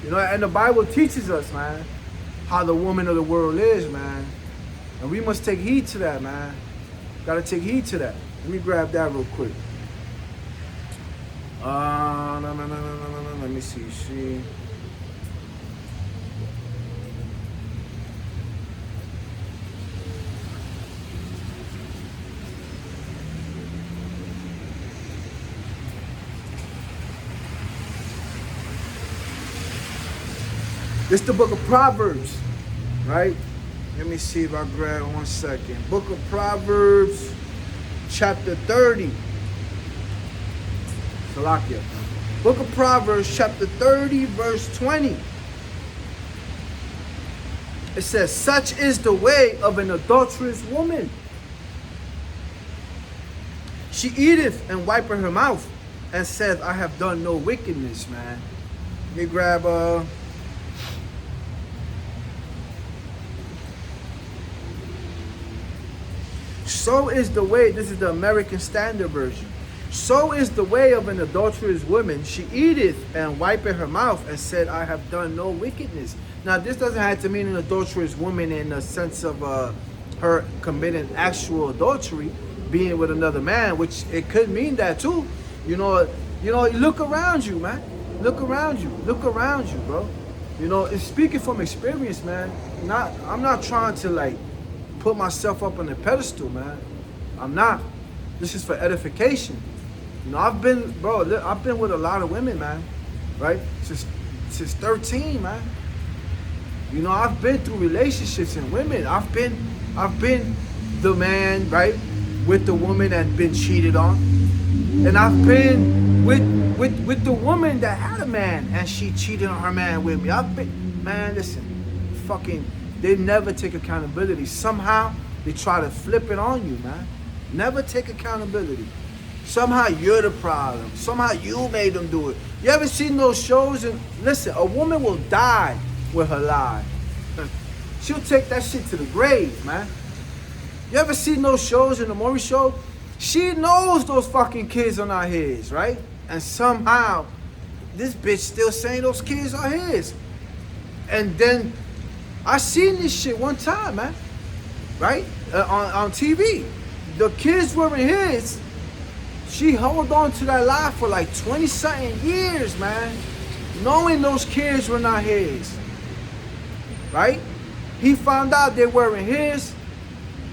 You know, and the Bible teaches us, man, how the woman of the world is, man. And we must take heed to that, man. Gotta take heed to that. Let me grab that real quick. No. Let me see. This is the book of Proverbs, right? Let me see if I grab 1 second. Book of Proverbs, chapter 30. Salakia. Book of Proverbs, chapter 30, verse 20. It says, such is the way of an adulterous woman. She eateth and wipeth her mouth, and saith, I have done no wickedness, man. Let me grab so is the way, this is the American Standard Version. So is the way of an adulterous woman. She eateth and wipeth her mouth, and said, I have done no wickedness. Now, this doesn't have to mean an adulterous woman in the sense of her committing actual adultery, being with another man, which it could mean that too. You know, look around you, man. Look around you, bro. You know, it's speaking from experience, man. I'm not trying to like put myself up on a pedestal, man. I'm not. This is for edification. You know, I've been with a lot of women, man. Right? Since 13, man. You know, I've been through relationships and women. I've been the man, right, with the woman that been cheated on. And I've been with the woman that had a man and she cheated on her man with me. Man, listen, they never take accountability. Somehow they try to flip it on you, man. Never take accountability. Somehow you're the problem. Somehow you made them do it. You ever seen those shows? And listen, a woman will die with her lie. She'll take that shit to the grave, man. You ever seen those shows in the Maury Show? She knows those fucking kids are not his, right? And somehow this bitch still saying those kids are his. And then I seen this shit one time, man. Right? On TV. The kids weren't his. She held on to that lie for like 20-something years, man. Knowing those kids were not his. Right? He found out they weren't his.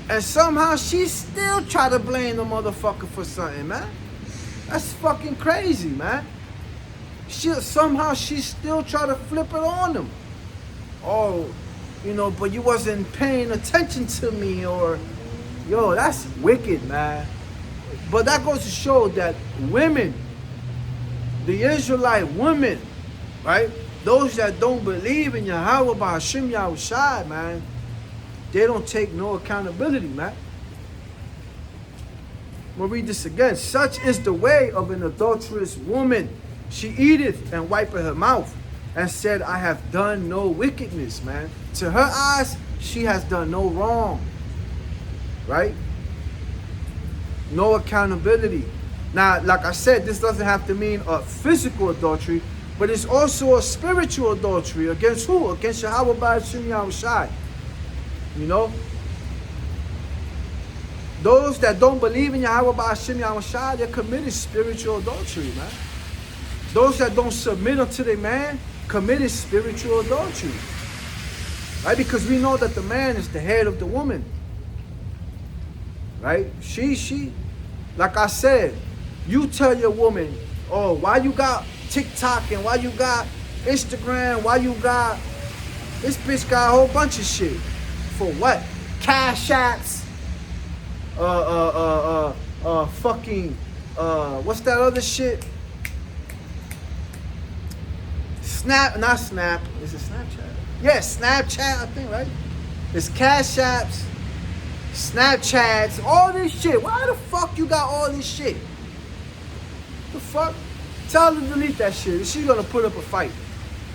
And somehow she still tried to blame the motherfucker for something, man. That's fucking crazy, man. Somehow she still tried to flip it on him. Oh, you know, but you wasn't paying attention to me, or, yo, that's wicked, man. But that goes to show that women, the Israelite women, right? Those that don't believe in Yahweh by Hashem Yahushai, man, they don't take no accountability, man. I'm going to read this again. Such is the way of an adulterous woman. She eateth and wipeth her mouth, and said, I have done no wickedness, man. To her eyes, she has done no wrong. Right? No accountability. Now, like I said, this doesn't have to mean a physical adultery, but it's also a spiritual adultery. Against who? Against Yahweh by Hashem Yahushai. You know? Those that don't believe in Yahweh by Hashem Yahushai, they're committing spiritual adultery, man. Those that don't submit unto their man committed spiritual adultery. Right? Because we know that the man is the head of the woman. Right? She, like I said, you tell your woman, oh, why you got TikTok and why you got Instagram, why you got, this bitch got a whole bunch of shit. For what? Cash apps, fucking, what's that other shit? Not Snap. Is it Snapchat? Yes, Snapchat, I think, right? It's Cash Apps, Snapchats, all this shit. Why the fuck you got all this shit? The fuck? Tell her to delete that shit. She's gonna put up a fight.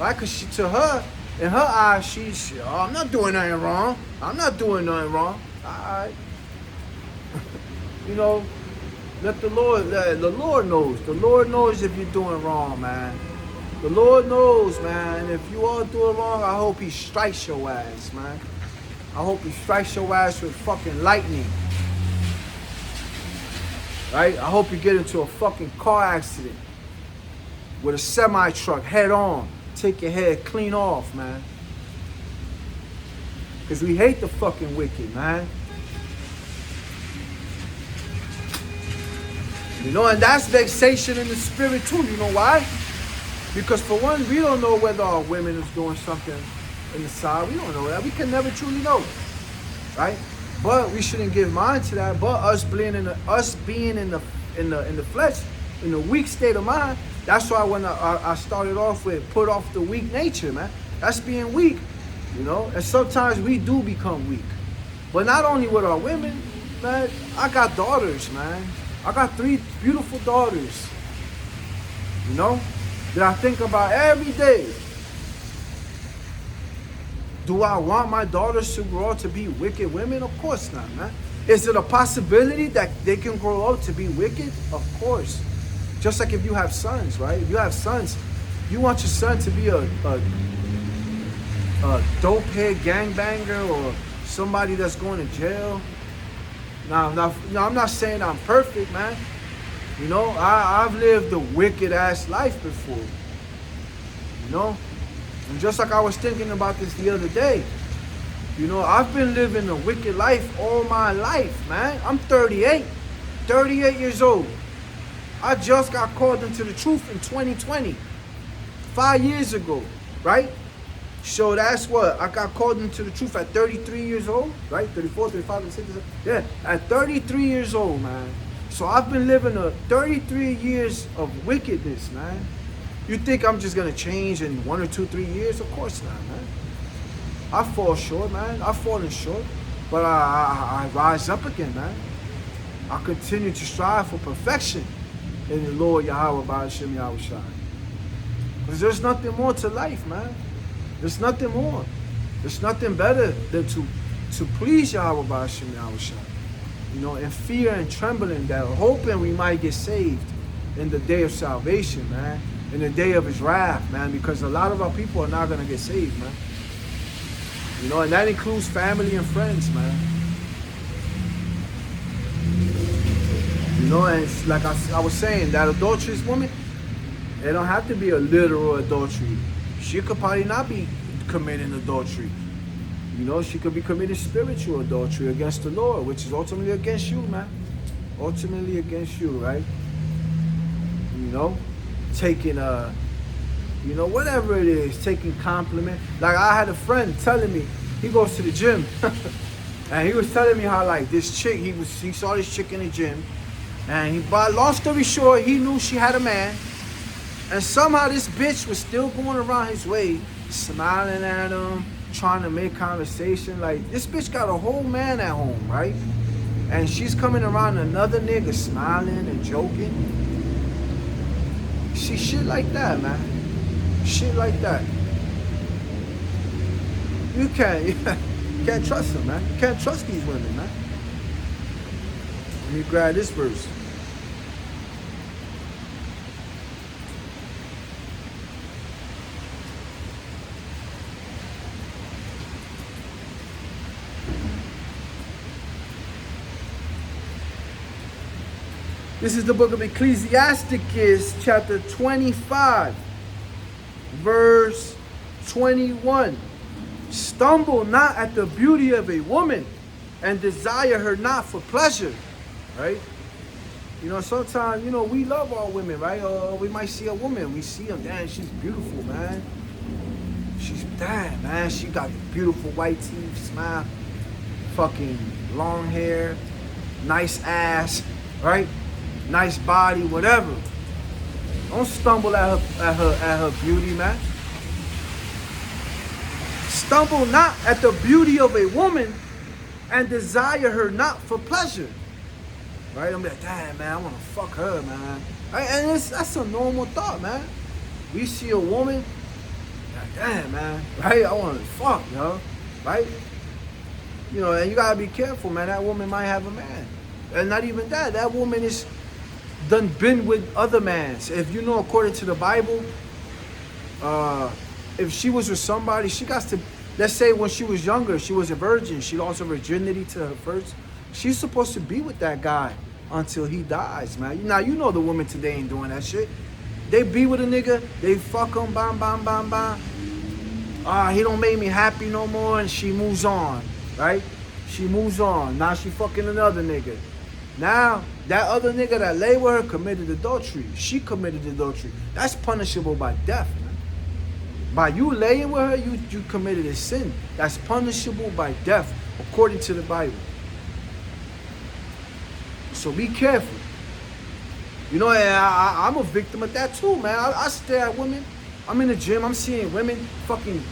Right? Because to her, in her eyes, she's, oh, I'm not doing nothing wrong. I'm not doing nothing wrong. Alright. You know, let the Lord knows. The Lord knows if you're doing wrong, man. The Lord knows, man. If you are doing wrong, I hope he strikes your ass, man. I hope he strikes your ass with fucking lightning. Right? I hope you get into a fucking car accident with a semi-truck head on. Take your head clean off, man. Because we hate the fucking wicked, man. You know, and that's vexation in the spirit too. You know why? Because for one, we don't know whether our women is doing something in the side. We don't know that. We can never truly know, right? But we shouldn't give mind to that. But us being in the flesh, in the weak state of mind. That's why when I started off with put off the weak nature, man. That's being weak, you know. And sometimes we do become weak. But not only with our women, man. I got daughters, man. I got 3 beautiful daughters, you know, that I think about every day. Do I want my daughters to grow up to be wicked women? Of course not, man. Is it a possibility that they can grow up to be wicked? Of course. Just like if you have sons, right? If you have sons, you want your son to be a dope-head gangbanger or somebody that's going to jail. Now, I'm not saying I'm perfect, man. You know, I've lived a wicked-ass life before. You know? And just like I was thinking about this the other day, you know, I've been living a wicked life all my life, man. I'm 38 years old. I just got called into the truth in 2020, 5 years ago, right? So that's what, I got called into the truth at 33 years old, right? 34, 35, 36, yeah, at 33 years old, man. So I've been living 33 years of wickedness, man. You think I'm just gonna change in 1 or 2, 3 years? Of course not, man. I fall short, man. I've fallen short, but I rise up again, man. I continue to strive for perfection in the Lord Yahweh by Hashem Yahushai. Because there's nothing more to life, man. There's nothing more. There's nothing better than to please Yahweh by Hashem Yahushai. You know, in fear and trembling, that hoping we might get saved in the day of salvation, man. In the day of his wrath, man. Because a lot of our people are not going to get saved, man. You know, and that includes family and friends, man. You know, and it's like I was saying, that adulterous woman, it don't have to be a literal adultery. She could probably not be committing adultery. You know, she could be committing spiritual adultery against the Lord, which is ultimately against you, man. Ultimately against you, right? You know, taking you know, whatever it is, taking compliment. Like I had a friend telling me, he goes to the gym, and he was telling me how like this chick, he saw this chick in the gym, and but long story short, he knew she had a man, and somehow this bitch was still going around his way, smiling at him, trying to make conversation. Like, this bitch got a whole man at home, right? And she's coming around another nigga smiling and joking. See, shit like that, man. Shit like that. You can't trust them, man. You can't trust these women, man. Let me grab this verse. This is the book of Ecclesiasticus, chapter 25, verse 21. Stumble not at the beauty of a woman, and desire her not for pleasure, right? You know, sometimes, you know, we love our women, right? Or we might see a woman, we see her, damn, she's beautiful, man. She's, damn, man, she got beautiful white teeth, smile, fucking long hair, nice ass, right? Nice body, whatever. Don't stumble at her beauty, man. Stumble not at the beauty of a woman, and desire her not for pleasure. Right? I'm like, damn, man, I want to fuck her, man. Right? And that's a normal thought, man. We see a woman, like, damn, man, right? I want to fuck, yo, right? You know, and you gotta be careful, man. That woman might have a man, and not even that. That woman is done been with other mans. If you know, according to the Bible, if she was with somebody, she got to, let's say when she was younger, she was a virgin, she lost her virginity to her first, she's supposed to be with that guy until he dies, man. Now, you know the women today ain't doing that shit. They be with a nigga, they fuck him, bam, bam, bam, bam. He don't make me happy no more, and she moves on, right? She moves on. Now she fucking another nigga. Now, that other nigga that lay with her committed adultery. She committed adultery. That's punishable by death, man. By you laying with her, you committed a sin. That's punishable by death, according to the Bible. So be careful. You know, I'm a victim of that too, man. I stare at women. I'm in the gym. I'm seeing women fucking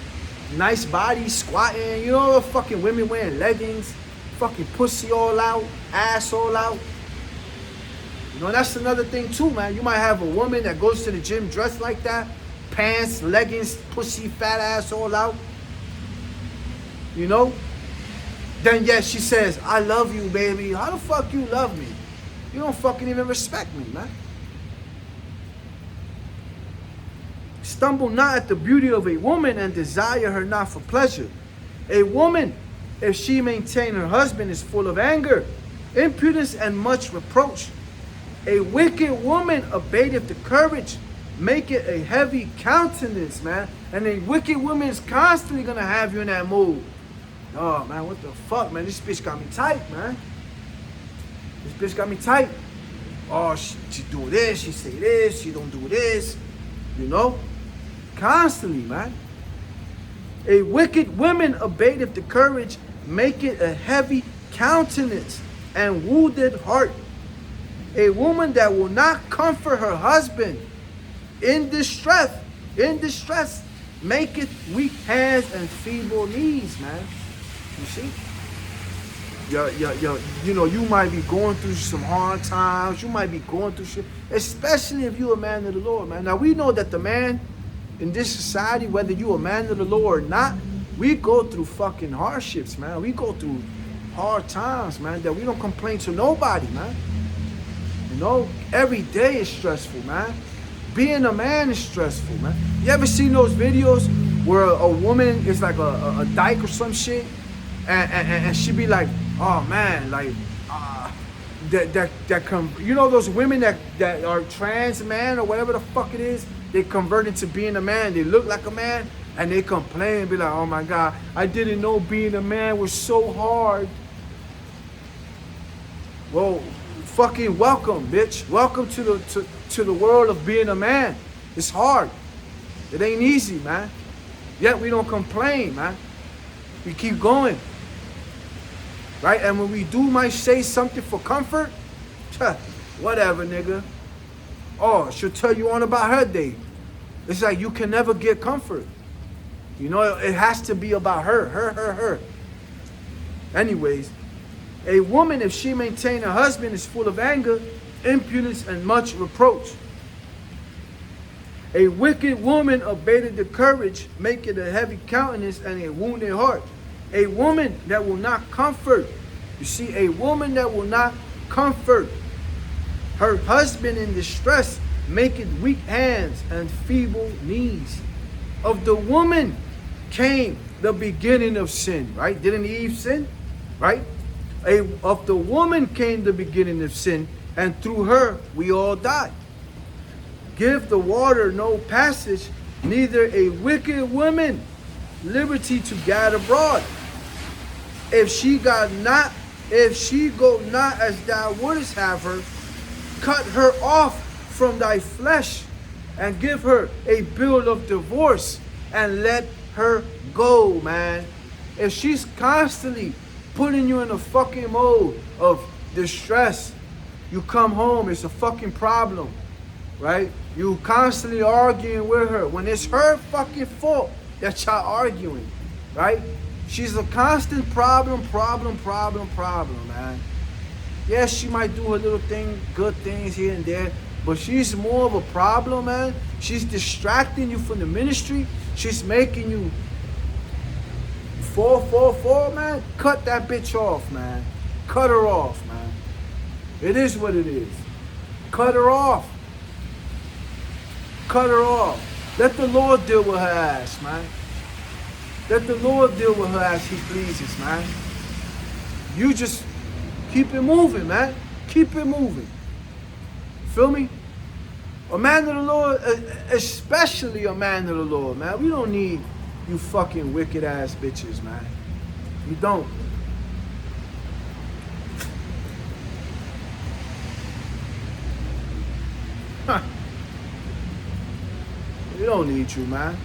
nice bodies squatting. You know, fucking women wearing leggings. Fucking pussy all out, ass all out. You know, that's another thing too, man. You might have a woman that goes to the gym dressed like that, pants, leggings, pussy, fat ass all out. You know? Then yes, she says, I love you, baby. How the fuck you love me? You don't fucking even respect me, man. Stumble not at the beauty of a woman, and desire her not for pleasure. A woman, if she maintain her husband, is full of anger, impudence, and much reproach. A wicked woman abateth the courage, make it a heavy countenance, man. And a wicked woman is constantly gonna have you in that mood. Oh, man, what the fuck, man? This bitch got me tight, man. This bitch got me tight. Oh, she do this, she say this, she don't do this. You know? Constantly, man. A wicked woman abateth the courage, make it a heavy countenance and wounded heart. A woman that will not comfort her husband in distress, maketh weak hands and feeble knees, man. You see? You know, you might be going through some hard times. You might be going through shit, especially if you're a man of the Lord, man. Now, we know that the man in this society, whether you're a man of the Lord or not, we go through fucking hardships, man. We go through hard times, man, that we don't complain to nobody, man. You know, every day is stressful, man. Being a man is stressful, man. You ever seen those videos where a woman is like a dyke or some shit, and she be like, oh man, like, you know those women that are trans man or whatever the fuck it is, they convert into being a man. They look like a man and they complain, be like, oh my God, I didn't know being a man was so hard. Well, fucking welcome, bitch. Welcome to the world of being a man. It's hard. It ain't easy, man. Yet we don't complain, man. We keep going. Right? And when we might say something for comfort, whatever, nigga. Oh, she'll tell you on about her day. It's like you can never get comfort. You know, it has to be about her. Anyways, a woman, if she maintain a husband, is full of anger, impudence, and much reproach. A wicked woman abated the courage, making a heavy countenance and a wounded heart. A woman that will not comfort. You see, a woman that will not comfort her husband in distress, making weak hands and feeble knees. Of the woman came the beginning of sin, right? Didn't Eve sin? Right? Of the woman came the beginning of sin, and through her we all died. Give the water no passage, neither a wicked woman liberty to gad abroad. If she go not as thou wouldest have her, cut her off from thy flesh, and give her a bill of divorce, and let her go, man. If she's constantly putting you in a fucking mode of distress, you come home, it's a fucking problem, right? You constantly arguing with her when it's her fucking fault that y'all arguing, right? She's a constant problem, man. Yes, she might do her little thing, good things here and there, but she's more of a problem, man. She's distracting you from the ministry. She's making you fall, man. Cut that bitch off, man. Cut her off, man. It is what it is. Cut her off. Cut her off. Let the Lord deal with her ass, man. Let the Lord deal with her as he pleases, man. You just keep it moving, man. Keep it moving. Feel me? A man of the Lord, especially a man of the Lord, man. We don't need you fucking wicked ass bitches, man. We don't. We don't need you, man.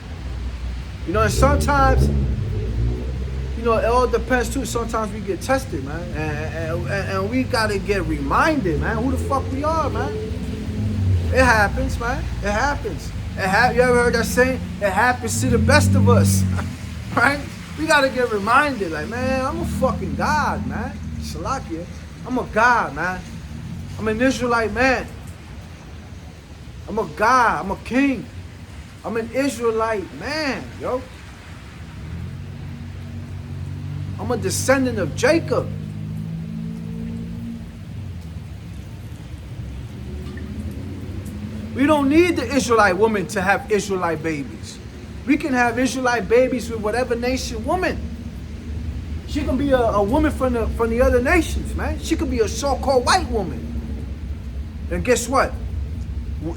You know, and sometimes, you know, it all depends too. Sometimes we get tested, man. And we gotta get reminded, man, who the fuck we are, man. It happens, man. It happens. You ever heard that saying? It happens to the best of us. Right? We gotta get reminded, like, man, I'm a fucking God, man. Salakia. I'm a God, man. I'm an Israelite man. I'm a God. I'm a king. I'm an Israelite man, yo. I'm a descendant of Jacob. We don't need the Israelite woman to have Israelite babies. We can have Israelite babies with whatever nation woman. She can be a woman from the other nations, man. She could be a so-called white woman. And guess what?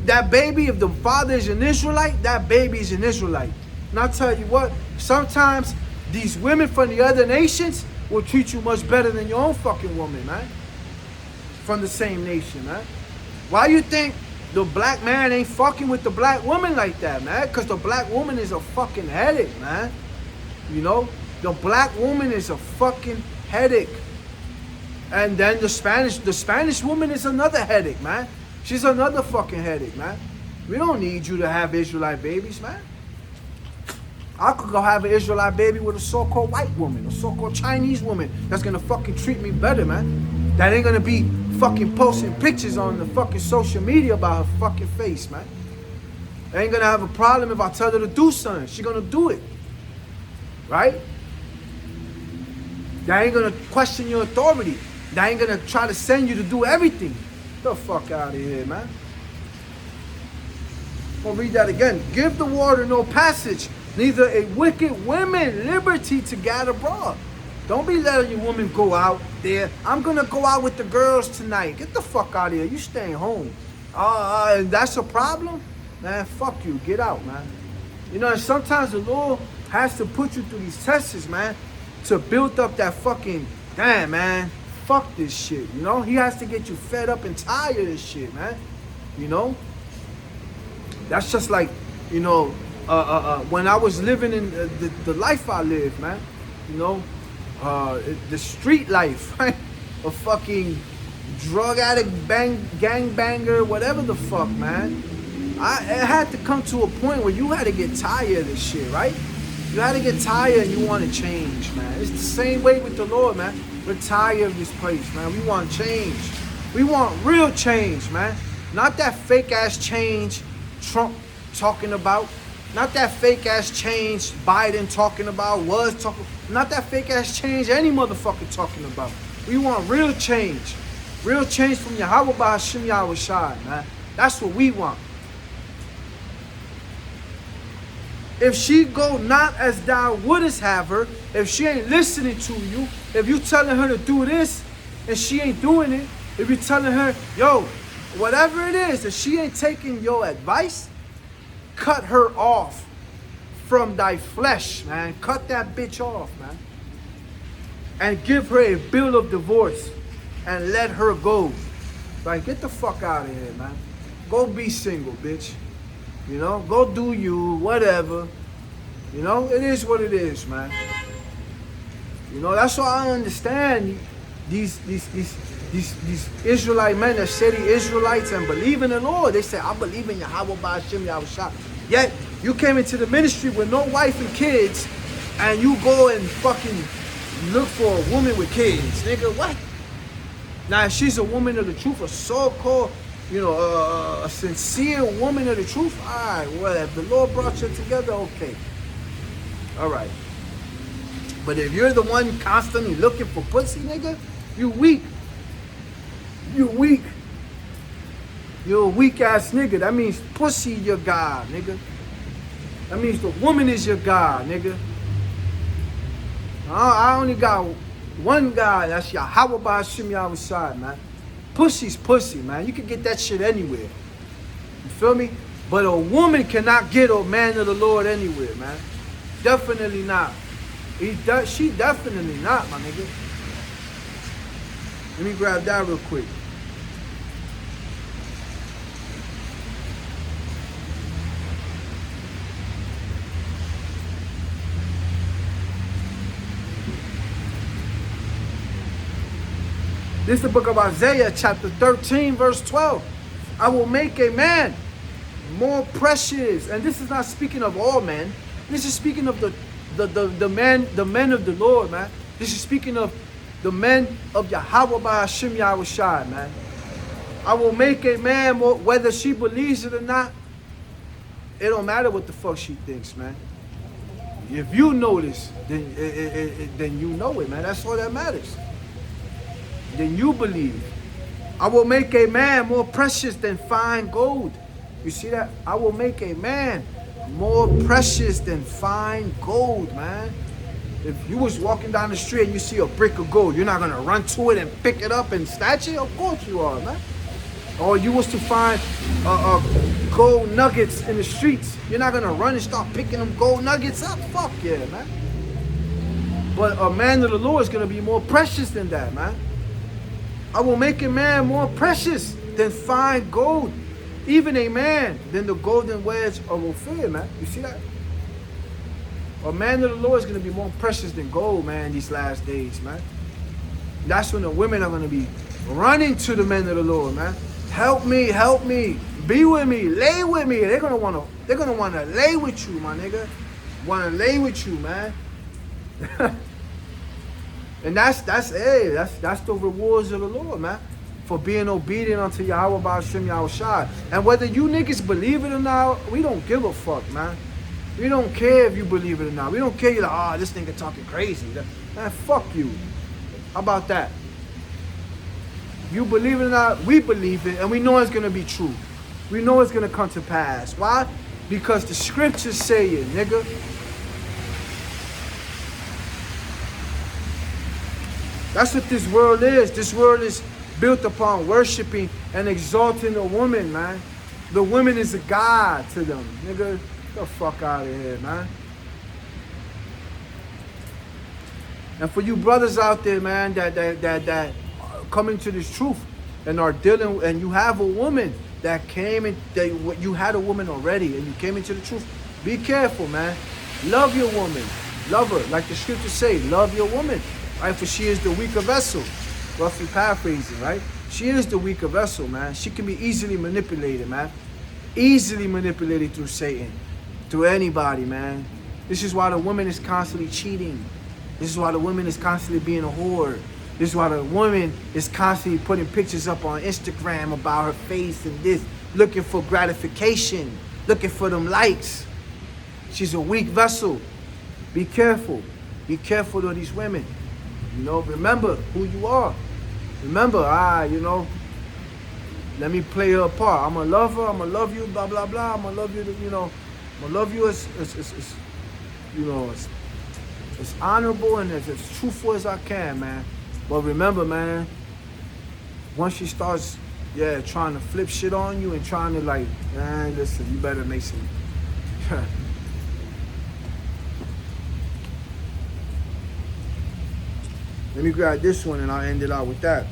That baby, if the father is an Israelite, that baby is an Israelite. And I'll tell you what, sometimes these women from the other nations will treat you much better than your own fucking woman, man. From the same nation, man. Why you think the black man ain't fucking with the black woman like that, man? Because the black woman is a fucking headache, man. You know? The black woman is a fucking headache. And then the Spanish woman is another headache, man. She's another fucking headache, man. We don't need you to have Israelite babies, man. I could go have an Israelite baby with a so-called white woman, a so-called Chinese woman that's gonna fucking treat me better, man. That ain't gonna be fucking posting pictures on the fucking social media about her fucking face, man. I ain't gonna have a problem if I tell her to do something. She gonna do it. Right? That ain't gonna question your authority. That ain't gonna try to send you to do everything. Get the fuck out of here, man. I'll read that again. Give the water no passage, neither a wicked woman liberty to gad abroad. Don't be letting your woman go out there. I'm gonna go out with the girls tonight. Get the fuck out of here. You staying home. And that's a problem? Man, fuck you. Get out, man. You know, and sometimes the Lord has to put you through these tests, man, to build up that fucking, damn, man, fuck this shit, you know? He has to get you fed up and tired of this shit, man. You know? That's just like, you know, when I was living in the life I lived, man. You know? The street life, right? A fucking drug addict, gang banger, whatever the fuck, man. It had to come to a point where you had to get tired of this shit, right? You had to get tired and you want to change, man. It's the same way with the Lord, man. We're tired of this place, man. We want change. We want real change, man. Not that fake ass change Trump talking about. Not that fake ass change Biden talking about, not that fake ass change any motherfucker talking about. We want real change. Real change from Yahweh Ba'Hashem Yahweh Shai, man. That's what we want. If she go not as thou wouldest have her, if she ain't listening to you, if you telling her to do this and she ain't doing it, if you telling her, yo, whatever it is, if she ain't taking your advice, cut her off from thy flesh, man. Cut that bitch off, man. And give her a bill of divorce and let her go. Like, get the fuck out of here, man. Go be single, bitch. You know, go do you, whatever. You know, it is what it is, man. You know, that's why I understand these Israelite men that say the Israelites and believe in the Lord. They say, I believe in Yahweh Ba'Hashem Yahweh Shai. Yet, you came into the ministry with no wife and kids, and you go and fucking look for a woman with kids. Nigga, what? Now, if she's a woman of the truth, a so-called, you know, a sincere woman of the truth, all right, well, if the Lord brought you together, okay. All right. But if you're the one constantly looking for pussy, nigga, you weak. You weak. You're a weak ass nigga. That means pussy your God, nigga. That means the woman is your God, nigga. I only got one God. That's Yahweh Ba'Hashem Yahweh Shai, man. Pussy's pussy, man. You can get that shit anywhere. You feel me? But a woman cannot get a man of the Lord anywhere, man. Definitely not. She definitely not, my nigga. Let me grab that real quick. This is the book of Isaiah, chapter 13, verse 12. I will make a man more precious. And this is not speaking of all men. This is speaking of the men of the Lord, man. This is speaking of the men of Yahweh Ba'Hashem Yahweh Shai, man. I will make a man more, whether she believes it or not, it don't matter what the fuck she thinks, man. If you know this, then you know it, man. That's all that matters. Then you believe. I will make a man more precious than fine gold. You see that? I will make a man more precious than fine gold, man. If you was walking down the street and you see a brick of gold, you're not gonna run to it and pick it up and snatch it? Of course you are, man. Or you was to find gold nuggets in the streets, you're not gonna run and start picking them gold nuggets up? Fuck yeah, man. But a man of the Lord is gonna be more precious than that, man. I will make a man more precious than fine gold, even a man than the golden wedge of Ophir, man. You see that? A man of the Lord is going to be more precious than gold, man, these last days, man. That's when the women are going to be running to the men of the Lord, man. Help me, be with me, lay with me. They're gonna wanna lay with you, my nigga. Wanna lay with you, man. And that's the rewards of the Lord, man, for being obedient unto Yahweh Ba'Hashem Yahweh Shai. And whether you niggas believe it or not, we don't give a fuck, man. We don't care if you believe it or not. We don't care. You're like, this nigga talking crazy. Man, fuck you. How about that? You believe it or not, we believe it, and we know it's gonna be true. We know it's gonna come to pass. Why? Because the scriptures say it, nigga. That's what this world is. This world is built upon worshiping and exalting a woman, man. The woman is a god to them. Nigga, get the fuck out of here, man. And for you brothers out there, man, that coming to this truth and are dealing, and you have a woman that came in, you had a woman already and you came into the truth, be careful, man. Love your woman. Love her. Like the scriptures say, love your woman. Right? For she is the weaker vessel. Roughly paraphrasing, right? She is the weaker vessel, man. She can be easily manipulated, man. Easily manipulated through Satan. Through anybody, man. This is why the woman is constantly cheating. This is why the woman is constantly being a whore. This is why the woman is constantly putting pictures up on Instagram about her face and this, looking for gratification, looking for them likes. She's a weak vessel. Be careful. Be careful of these women. You know, remember who you are. Remember, you know, let me play her part. I'm going to love her. I'm going to love you, blah, blah, blah. I'm going to love you, you know. I'm going to love you as you know, as honorable and as truthful as I can, man. But remember, man, once she starts, trying to flip shit on you and trying to like, man, listen, you better make some. Let me grab this one and I'll end it out with that.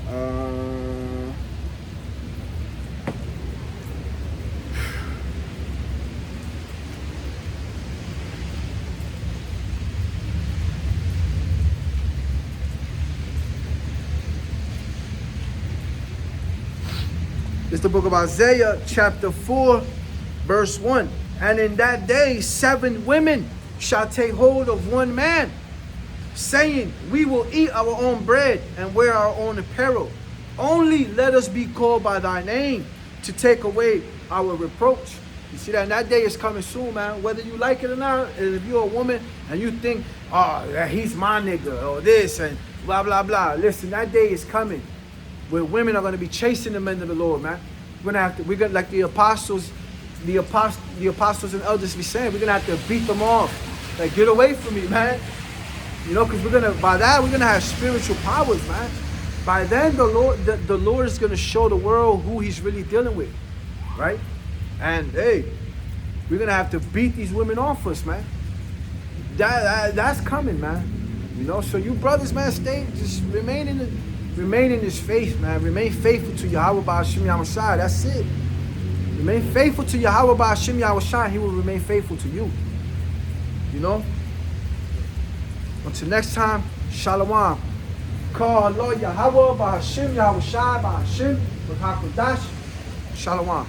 It's the book of Isaiah, chapter 4, verse 1. And in that day, 7 women shall take hold of one man, saying, we will eat our own bread and wear our own apparel. Only let us be called by thy name to take away our reproach. You see that? And that day is coming soon, man. Whether you like it or not, and if you're a woman and you think, oh, he's my nigga, or this, and blah, blah, blah. Listen, that day is coming where women are going to be chasing the men of the Lord, man. We're gonna like the apostles and elders be saying, we're gonna have to beat them off. Like, get away from me, man. You know, because by that we're gonna have spiritual powers, man. By then the Lord is gonna show the world who he's really dealing with. Right? And hey, we're gonna have to beat these women off us, man. That's coming, man. You know, so you brothers, man, just remain in this faith, man. Remain faithful to Yahweh Ba'ashim Yahushai. That's it. Remain faithful to Yahweh Ba'ashim Yahushai. He will remain faithful to you. You know? Until next time, Shalom. Call Lord Yahweh Ba'ashim Yahushai Ba'ashim B'Hakodash. Shalom.